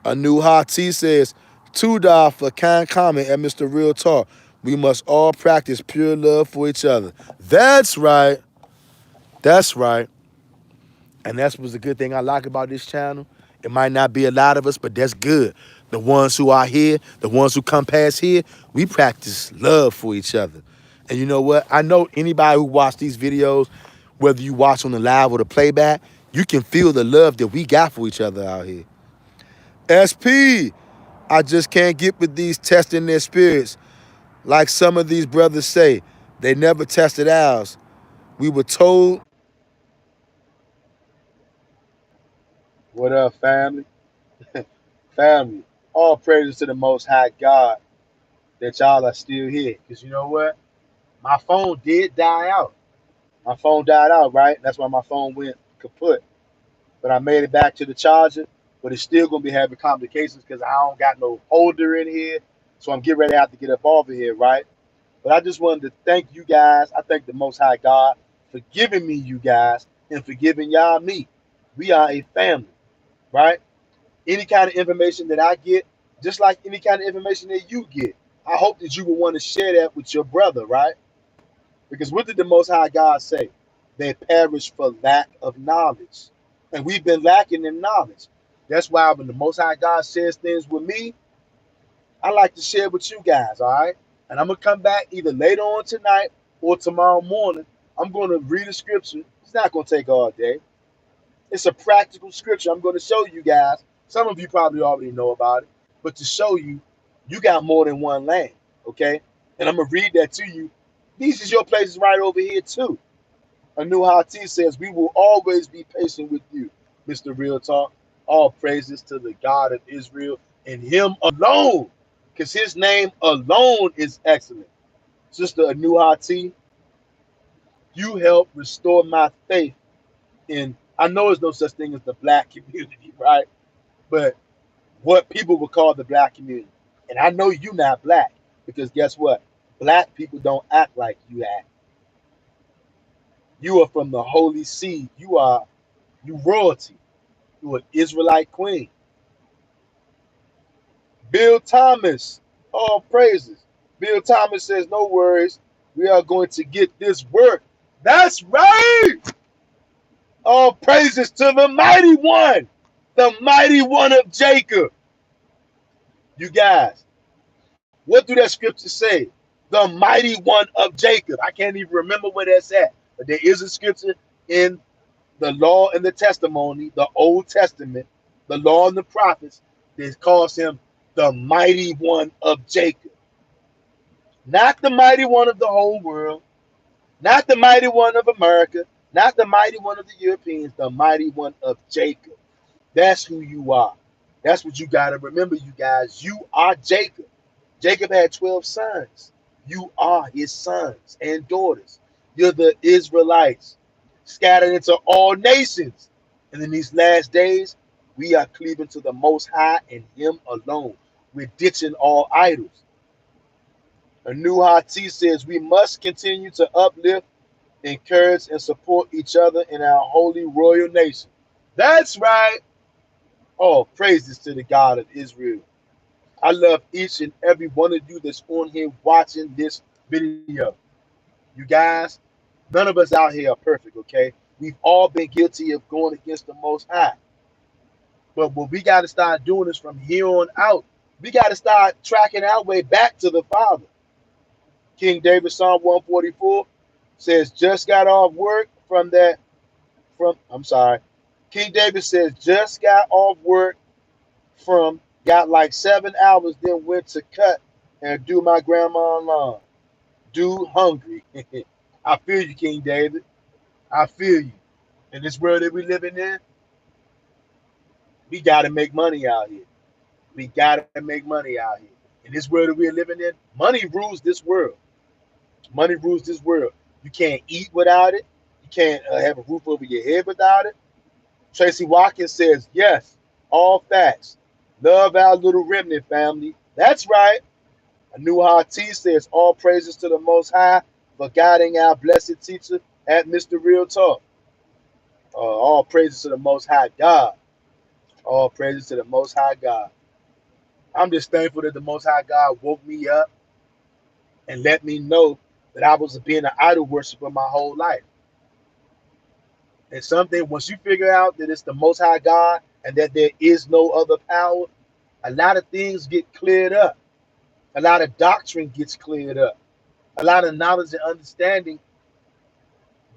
A new hot T says, $2 for kind comment at Mr. Real Talk. We must all practice pure love for each other. That's right. That's right. And that's what's a good thing I like about this channel. It might not be a lot of us, but that's good. The ones who are here, the ones who come past here, we practice love for each other. And you know what? I know anybody who watch these videos, whether you watch on the live or the playback, you can feel the love that we got for each other out here. SP, I just can't get with these testing their spirits. Like some of these brothers say, they never tested ours. We were told. What up, family? Family, all praises to the Most High God that y'all are still here. Because you know what? My phone did die out. My phone died out, right? That's why my phone went kaput. But I made it back to the charger. But it's still going to be having complications because I don't got no holder in here. So I'm getting ready to have to get up off of here, right? But I just wanted to thank you guys. I thank the Most High God for giving me you guys and for giving y'all me. We are a family, right? Any kind of information that I get, just like any kind of information that you get, I hope that you will want to share that with your brother, right? Because what did the Most High God say? They perish for lack of knowledge. And we've been lacking in knowledge. That's why when the Most High God shares things with me, I like to share with you guys, all right? And I'm going to come back either later on tonight or tomorrow morning. I'm going to read a scripture. It's not going to take all day. It's a practical scripture I'm going to show you guys. Some of you probably already know about it, but to show you, you got more than one land, okay? And I'm going to read that to you. These is your places right over here, too. Anu Hati says, we will always be patient with you, Mr. Real Talk. All praises to the God of Israel and him alone, because his name alone is excellent. Sister Anu Hati, you help restore my faith in, I know there's no such thing as the black community, right? But what people would call the black community. And I know you're not black because guess what? Black people don't act like you act. You are from the holy seed. You royalty. You an Israelite queen. Bill Thomas, all praises. Bill Thomas says, no worries. We are going to get this work. That's right. All praises to the mighty one of Jacob. You guys, what do that scripture say? The mighty one of Jacob. I can't even remember where that's at. But there is a scripture in the law and the testimony, the Old Testament, the law and the prophets, that calls him the mighty one of Jacob. Not the mighty one of the whole world, not the mighty one of America, not the mighty one of the Europeans, the mighty one of Jacob. That's who you are. That's what you got to remember, you guys. You are Jacob. Jacob had 12 sons. You are his sons and daughters. You're the Israelites scattered into all nations. And in these last days, we are cleaving to the Most High and him alone. We're ditching all idols. Anuhati says we must continue to uplift, encourage, and support each other in our holy royal nation. That's right. All praises to the God of Israel. I love each and every one of you that's on here watching this video. You guys, none of us out here are perfect, okay? We've all been guilty of going against the Most High. But what we got to start doing is from here on out, we got to start tracking our way back to the Father. King David, Psalm 144 says, just got off work from that, I'm sorry. King David says, just got off work got like 7 hours, then went to cut and do my grandma lawn. Dude, hungry. I feel you, King David. I feel you. In this world that we living in, we got to make money out here. We got to make money out here. In this world that we're living in, money rules this world. Money rules this world. You can't eat without it. You can't have a roof over your head without it. Tracy Watkins says, yes, all facts. Love our little remnant family. That's right. Anuha T says, all praises to the Most High for guiding our blessed teacher at Mr. Real Talk. All praises to the Most High God. All praises to the Most High God. I'm just thankful that the Most High God woke me up and let me know that I was being an idol worshiper my whole life. And something, once you figure out that it's the Most High God and that there is no other power, a lot of things get cleared up. A lot of doctrine gets cleared up. A lot of knowledge and understanding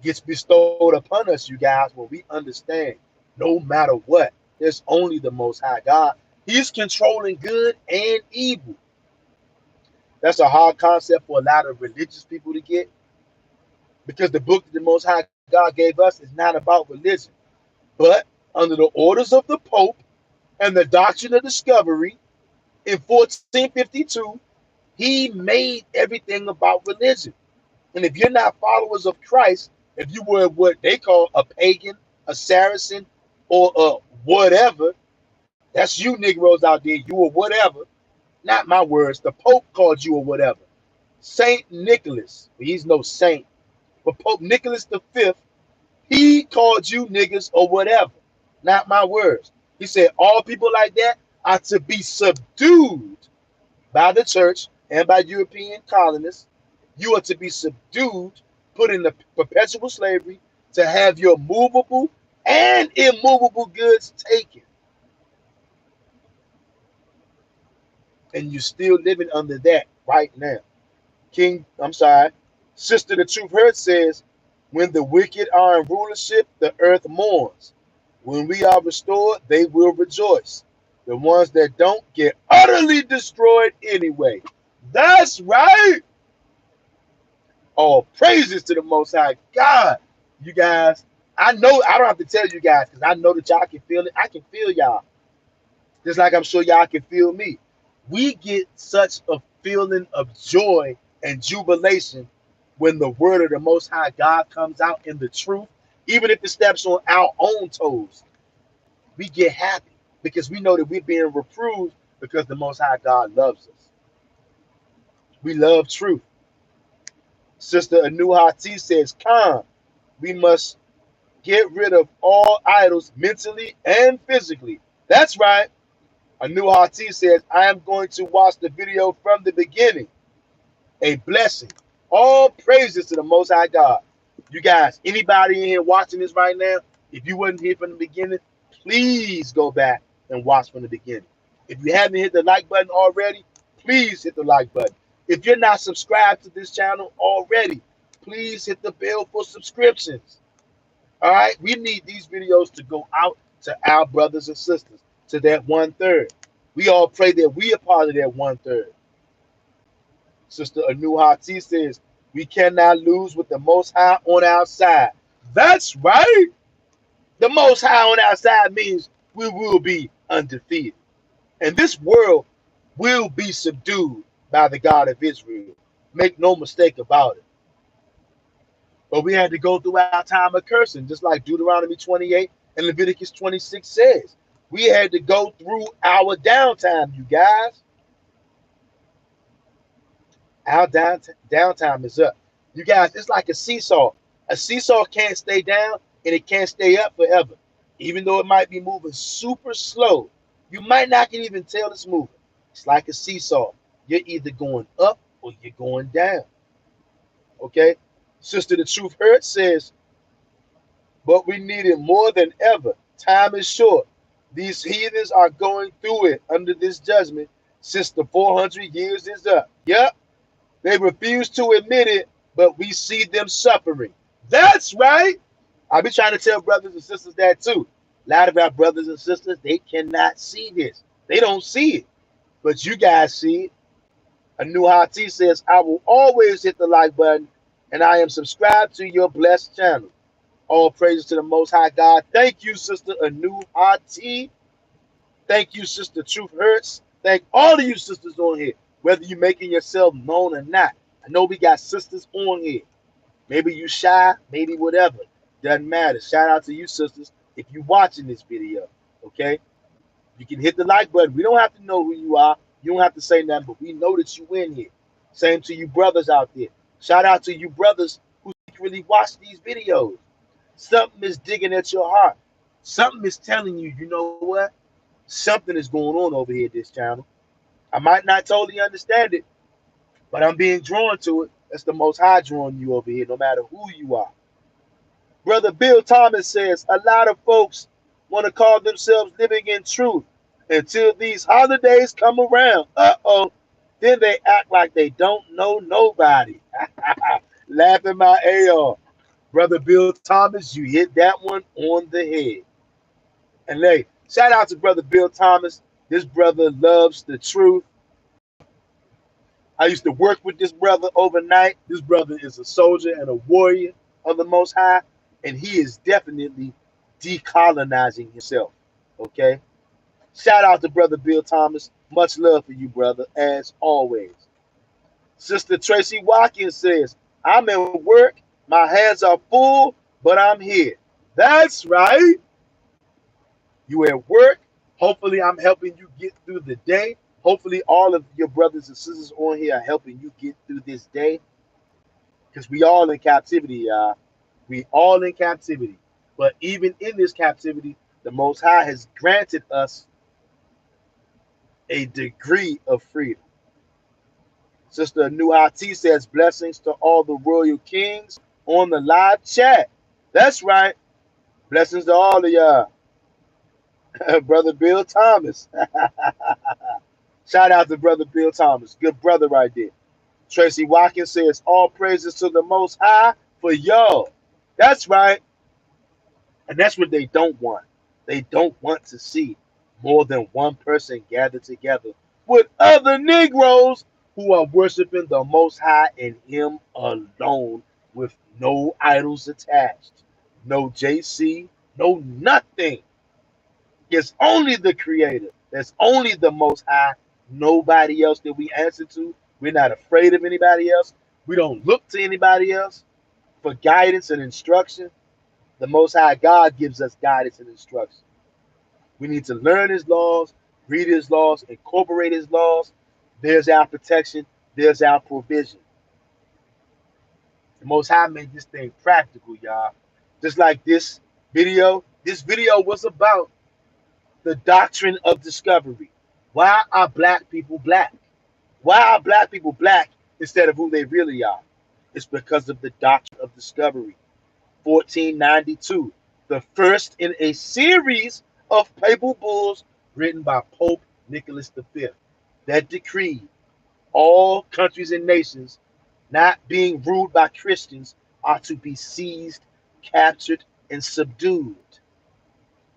gets bestowed upon us, you guys, when we understand no matter what, there's only the Most High God. He's controlling good and evil. That's a hard concept for a lot of religious people to get because the book that the Most High God gave us is not about religion. But under the orders of the Pope and the doctrine of discovery in 1452, he made everything about religion. And if you're not followers of Christ, if you were what they call a pagan, a Saracen, or a whatever, that's you Negroes out there, you or whatever, not my words, the Pope called you or whatever. Saint Nicholas, he's no saint, but Pope Nicholas V, he called you niggas or whatever, not my words. He said all people like that are to be subdued by the church and by European colonists. You are to be subdued, put into perpetual slavery, to have your movable and immovable goods taken. And you're still living under that right now. I'm sorry, Sister the Truth Hurt says, when the wicked are in rulership, the earth mourns. When we are restored, they will rejoice. The ones that don't get utterly destroyed anyway. That's right. All praises to the Most High God. You guys, I know I don't have to tell you guys because I know that y'all can feel it. I can feel y'all. Just like I'm sure y'all can feel me. We get such a feeling of joy and jubilation when the word of the Most High God comes out in the truth, even if it steps on our own toes. We get happy because we know that we're being reproved because the Most High God loves us. We love truth. Sister Anuhati says, Khan, we must get rid of all idols mentally and physically. That's right. Anuhati says, I am going to watch the video from the beginning. A blessing. All praises to the Most High God. You guys, anybody in here watching this right now, if you wasn't here from the beginning, please go back and watch from the beginning. If you haven't hit the like button already, please hit the like button. If you're not subscribed to this channel already, please hit the bell for subscriptions. All right, we need these videos to go out to our brothers and sisters, to that 1/3. We all pray that we are part of that 1/3. Sister Anuhati says, we cannot lose with the Most High on our side. That's right. The Most High on our side means we will be undefeated. And this world will be subdued by the God of Israel. Make no mistake about it. But we had to go through our time of cursing, just like Deuteronomy 28 and Leviticus 26 says. We had to go through our downtime, you guys. Our downtime is up. You guys, it's like a seesaw. A seesaw can't stay down and it can't stay up forever. Even though it might be moving super slow, you might not can even tell it's moving. It's like a seesaw. You're either going up or you're going down. Okay? Sister The Truth Hurt says, but we need it more than ever. Time is short. These heathens are going through it under this judgment since the 400 years is up. Yep. They refuse to admit it, but we see them suffering. That's right. I be trying to tell brothers and sisters that too. A lot of our brothers and sisters, they cannot see this. They don't see it. But you guys see it. A new Hati says, I will always hit the like button, and I am subscribed to your blessed channel. All praises to the Most High God. Thank you, Sister Anu Hati. Thank you, Sister Truth Hurts. Thank all of you sisters on here, whether you're making yourself known or not. I know we got sisters on here. Maybe you shy, maybe whatever. Doesn't matter. Shout out to you sisters if you're watching this video. Okay? You can hit the like button. We don't have to know who you are. You don't have to say nothing, but we know that you in here. Same to you brothers out there. Shout out to you brothers who really watch these videos. Something is digging at your heart. Something is telling you, you know what? Something is going on over here at this channel. I might not totally understand it, but I'm being drawn to it. That's the Most High drawing you over here, no matter who you are. Brother Bill Thomas says, a lot of folks want to call themselves living in truth until these holidays come around. Uh-oh. Then they act like they don't know nobody. Laughing my A off. Brother Bill Thomas, you hit that one on the head. And hey, shout out to Brother Bill Thomas. This brother loves the truth. I used to work with this brother overnight. This brother is a soldier and a warrior of the Most High, and he is definitely decolonizing himself. Okay? Shout out to Brother Bill Thomas. Much love for you, brother, as always. Sister Tracy Watkins says, I'm at work. My hands are full, but I'm here. That's right. You at work. Hopefully, I'm helping you get through the day. Hopefully, all of your brothers and sisters on here are helping you get through this day. Because we all in captivity, y'all. We all in captivity. But even in this captivity, the Most High has granted us a degree of freedom. Sister Nuhati says, blessings to all the royal kings on the live chat. That's right. Blessings to all of y'all. Brother Bill Thomas. Shout out to Brother Bill Thomas. Good brother right there. Tracy Watkins says, all praises to the Most High for y'all. That's right. And that's what they don't want. They don't want to see more than one person gathered together with other Negroes who are worshiping the Most High and Him alone with no idols attached. No JC, no nothing. It's only the Creator. There's only the Most High. Nobody else that we answer to. We're not afraid of anybody else. We don't look to anybody else for guidance and instruction. The Most High God gives us guidance and instruction. We need to learn His laws, read His laws, incorporate His laws. There's our protection. There's our provision. The Most High made this thing practical, y'all. Just like this video was about the doctrine of discovery. Why are black people black? Why are black people black instead of who they really are? It's because of the doctrine of discovery. 1492, the first in a series of papal bulls written by Pope Nicholas V that decreed all countries and nations not being ruled by Christians are to be seized, captured, and subdued.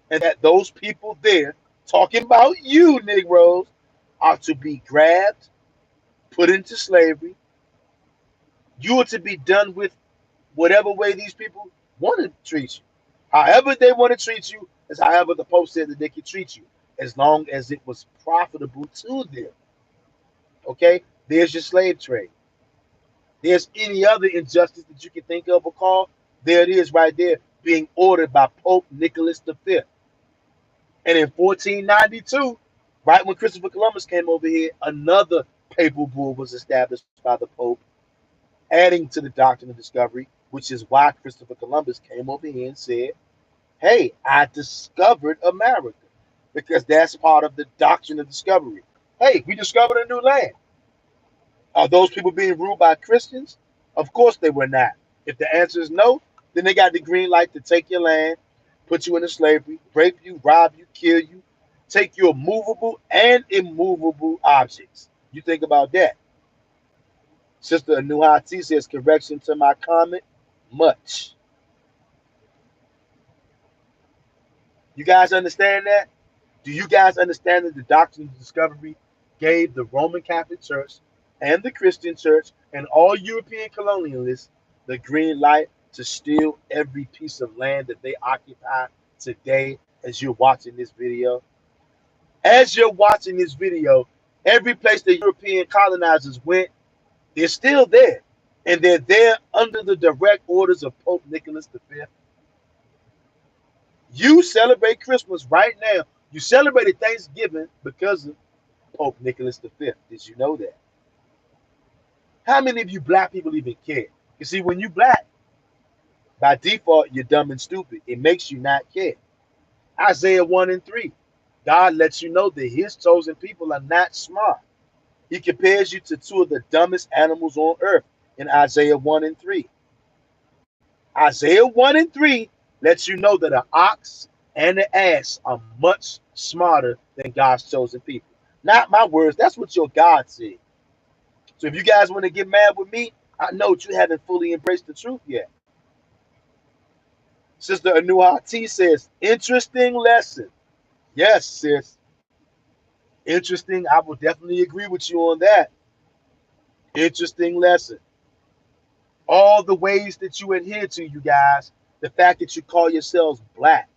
And that those people there, talking about you, Negroes, are to be grabbed, put into slavery. You are to be done with whatever way these people want to treat you. However they want to treat you is however the Pope said that they can treat you, as long as it was profitable to them. Okay? There's your slave trade. There's any other injustice that you can think of or call. There it is right there, being ordered by Pope Nicholas V. And in 1492, right when Christopher Columbus came over here, another Papal bull was established by the Pope, adding to the doctrine of discovery, which is why Christopher Columbus came over here and said, "Hey, I discovered America," because that's part of the doctrine of discovery. Hey, we discovered a new land. Are those people being ruled by Christians? Of course they were not. If the answer is no, then they got the green light to take your land, put you into slavery, rape you, rob you, kill you, take your movable and immovable objects. You think about that. Sister Anuhati says, correction to my comment, much. You guys understand that? Do you guys understand that the doctrine of discovery gave the Roman Catholic Church and the Christian Church and all European colonialists the green light to steal every piece of land that they occupy today as you're watching this video? As you're watching this video, every place the European colonizers went, they're still there. And they're there under the direct orders of Pope Nicholas V. You celebrate Christmas right now. You celebrated Thanksgiving because of Pope Nicholas V. Did you know that? How many of you black people even care? You see, when you black, by default, you're dumb and stupid. It makes you not care. Isaiah 1 and 3. God lets you know that his chosen people are not smart. He compares you to two of the dumbest animals on earth in Isaiah 1 and 3. Isaiah 1 and 3 lets you know that an ox and an ass are much smarter than God's chosen people. Not my words, that's what your God said. So if you guys want to get mad with me, I know you haven't fully embraced the truth yet. Sister Anuha T says, interesting lesson. Yes, sis. Interesting. I will definitely agree with you on that. Interesting lesson. All the ways that you adhere to, you guys, the fact that you call yourselves black,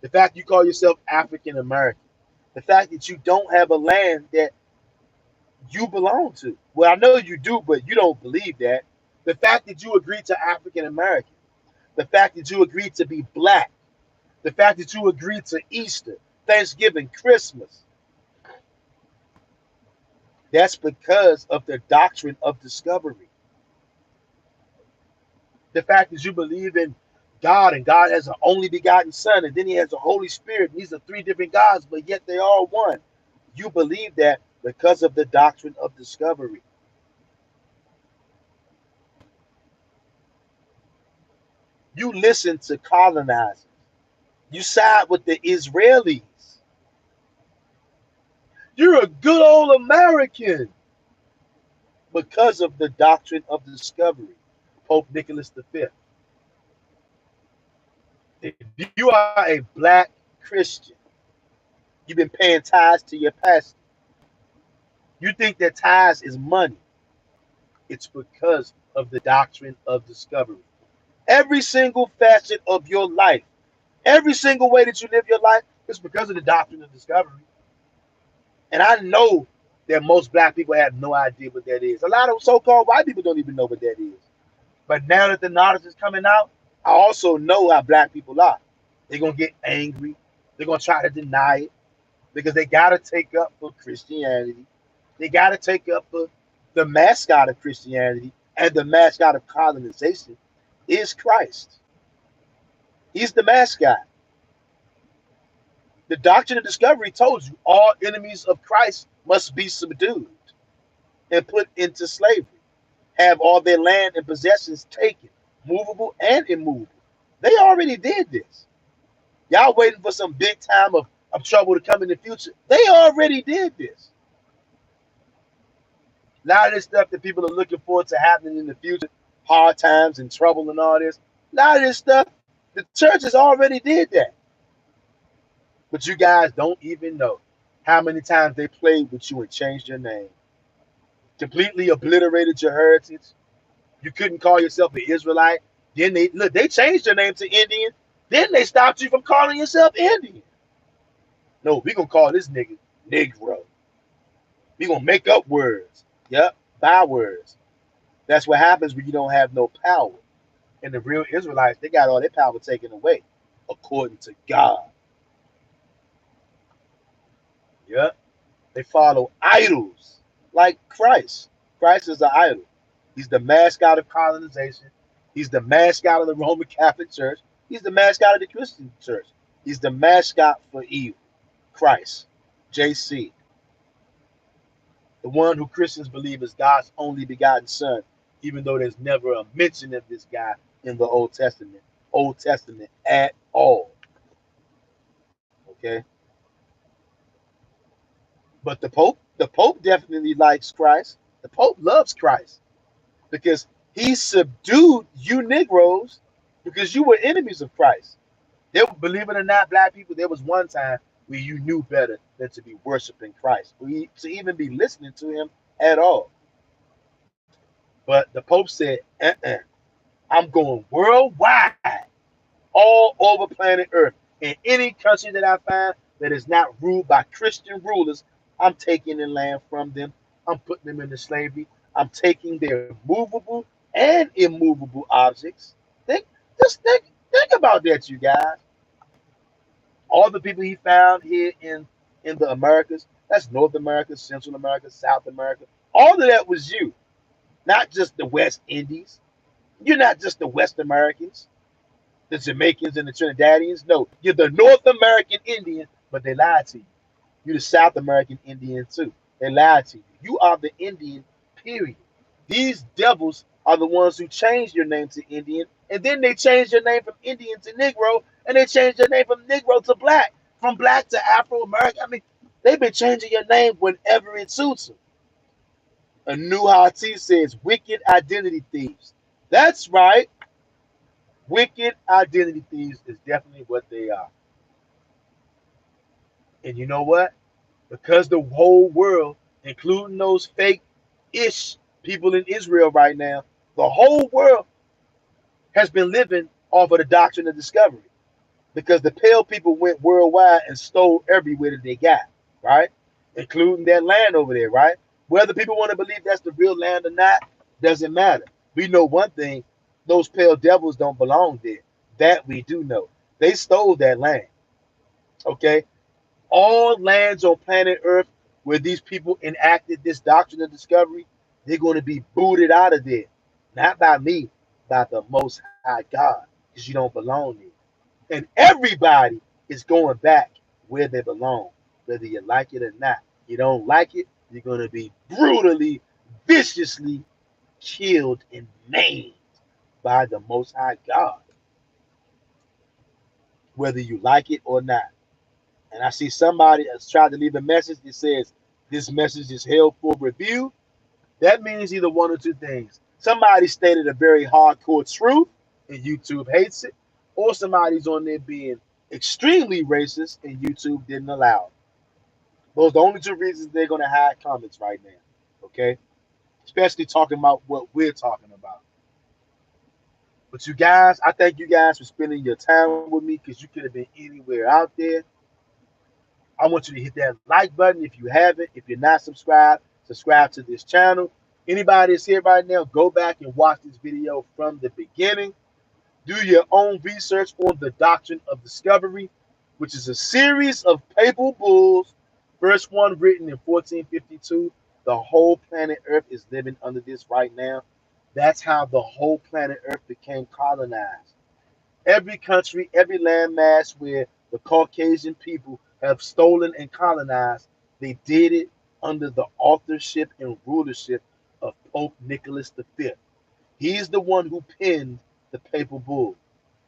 the fact you call yourself African American, the fact that you don't have a land that you belong to. Well, I know you do, but you don't believe that. The fact that you agreed to African American, the fact that you agreed to be black, the fact that you agreed to Easter, Thanksgiving, Christmas, that's because of the doctrine of discovery. The fact that you believe in God and God has an only begotten Son, and then he has the Holy Spirit. These are three different gods, but yet they are one. You believe that because of the doctrine of discovery. You listen to colonizers. You side with the Israelis. You're a good old American because of the doctrine of discovery. Pope Nicholas V. If you are a black Christian, you've been paying tithes to your pastor. You think that tithes is money. It's because of the doctrine of discovery. Every single facet of your life, every single way that you live your life is because of the doctrine of discovery. And I know that most black people have no idea what that is. A lot of so-called white people don't even know what that is. But now that the knowledge is coming out, I also know how black people are. They're going to get angry. They're going to try to deny it because they got to take up for Christianity. They got to take up for the mascot of Christianity, and the mascot of colonization is Christ. He's the mascot. The doctrine of discovery told you all enemies of Christ must be subdued and put into slavery, have all their land and possessions taken, movable and immovable. They already did this. Y'all waiting for some big time of trouble to come in the future. They already did this. A lot of this stuff that people are looking forward to happening in the future, hard times and trouble and all this, a lot of this stuff, the churches already did that. But you guys don't even know how many times they played with you and changed your name, completely obliterated your heritage. You couldn't call yourself an Israelite. Then they changed your name to Indian. Then they stopped you from calling yourself Indian. No, we gonna call this nigga Negro. We gonna make up words. Yep, bywords. That's what happens when you don't have no power. And the real Israelites, they got all their power taken away, according to God. Yep. They follow idols like Christ. Christ is an idol. He's the mascot of colonization. He's the mascot of the Roman Catholic Church. He's the mascot of the Christian Church. He's the mascot for evil. Christ, JC, the one who Christians believe is God's only begotten Son, even though there's never a mention of this guy in the Old Testament at all. Okay, but the Pope definitely likes Christ. The Pope loves Christ because he subdued you Negroes because you were enemies of Christ. There, believe it or not, black people, there was one time where you knew better than to be worshiping Christ, to even be listening to him at all. But the Pope said, I'm going worldwide, all over planet Earth. In any country that I find that is not ruled by Christian rulers, I'm taking the land from them. I'm putting them into slavery. I'm taking their movable and immovable objects. Think, think about that, you guys. All the people he found here in the Americas, that's North America, Central America, South America, all of that was you, not just the West Indies. You're not just the West Americans, the Jamaicans and the Trinidadians. No, you're the North American Indian, but they lied to you. You're the South American Indian too. They lied to you. You are the Indian, period. These devils are the ones who changed your name to Indian, and then they changed your name from Indian to Negro, and they changed your name from Negro to Black, from Black to Afro American. I mean, they've been changing your name whenever it suits them. A new Hati says, wicked identity thieves. That's right. Wicked identity thieves is definitely what they are. And you know what? Because the whole world, including those fake-ish people in Israel right now, the whole world has been living off of the doctrine of discovery. Because the pale people went worldwide and stole everywhere that they got, right? Including that land over there, right? Whether people want to believe that's the real land or not, doesn't matter. We know one thing, those pale devils don't belong there. That we do know. They stole that land, okay? All lands on planet Earth where these people enacted this doctrine of discovery, they're going to be booted out of there. Not by me, by the Most High God, because you don't belong there. And everybody is going back where they belong, whether you like it or not. You don't like it, you're going to be brutally, viciously killed and maimed by the Most High God, whether you like it or not. And I see somebody has tried to leave a message that says this message is held for review. That means either one or two things. Somebody stated a very hardcore truth and YouTube hates it, or somebody's on there being extremely racist and YouTube didn't allow it. Those are the only two reasons they're going to hide comments right now. Okay? Especially talking about what we're talking about. But you guys, I thank you guys for spending your time with me because you could have been anywhere out there. I want you to hit that like button if you haven't. If you're not subscribed, subscribe to this channel. Anybody that's here right now, go back and watch this video from the beginning. Do your own research on the Doctrine of Discovery, which is a series of papal bulls. First one written in 1452. The whole planet Earth is living under this right now. That's how the whole planet Earth became colonized. Every country, every landmass where the Caucasian people have stolen and colonized, they did it under the authorship and rulership of Pope Nicholas V. He's the one who penned the papal bull.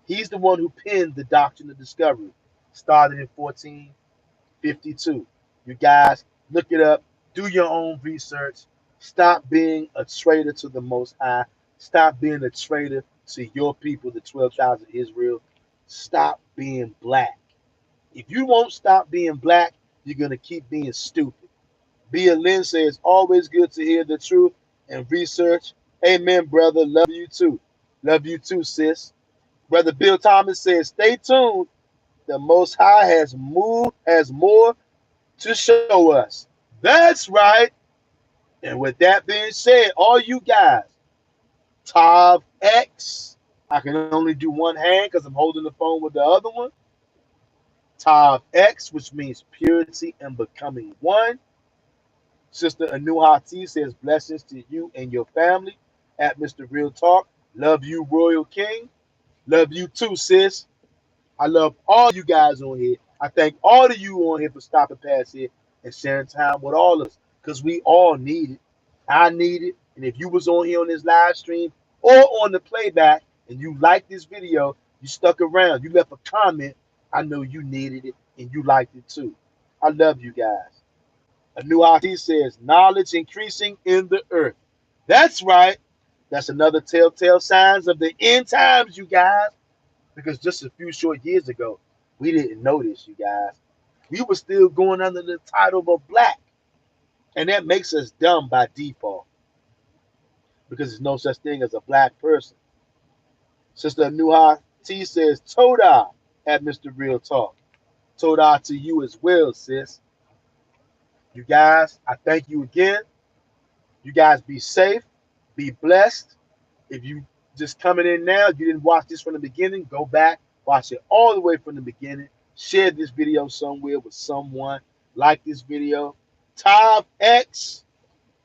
He's the one who penned the Doctrine of Discovery, started in 1452. You guys, look it up. Do your own research. Stop being a traitor to the Most High. Stop being a traitor to your people, the 12 tribes of Israel. Stop being black. If you won't stop being black, you're going to keep being stupid. Bia Lynn says, always good to hear the truth and research. Amen, brother. Love you too. Love you too, sis. Brother Bill Thomas says, stay tuned. The Most High has more to show us. That's right. And with that being said, all you guys, Tav X, I can only do one hand because I'm holding the phone with the other one. Tav X, which means purity and becoming one. Sister Anuhati says blessings to you and your family at Mr. Real Talk. Love you, Royal King. Love you too, sis. I love all you guys on here. I thank all of you on here for stopping past here and sharing time with all of us because we all need it. I need it. And if you was on here on this live stream or on the playback and you liked this video, you stuck around, you left a comment, I know you needed it and you liked it too. I love you guys. A new RT says, knowledge increasing in the earth. That's right. That's another telltale signs of the end times, you guys. Because just a few short years ago, we didn't know this, you guys. We were still going under the title of black. And that makes us dumb by default because there's no such thing as a black person. Sister Nuha T says, Toda at Mr. Real Talk. Toda to you as well, sis. You guys, I thank you again. You guys be safe, be blessed. If you just coming in now, you didn't watch this from the beginning, go back, watch it all the way from the beginning. Share this video somewhere with someone. Like this video. Tav X,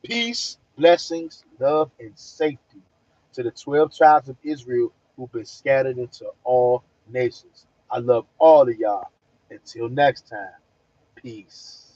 peace, blessings, love, and safety to the 12 tribes of Israel who've been scattered into all nations. I love all of y'all. Until next time, peace.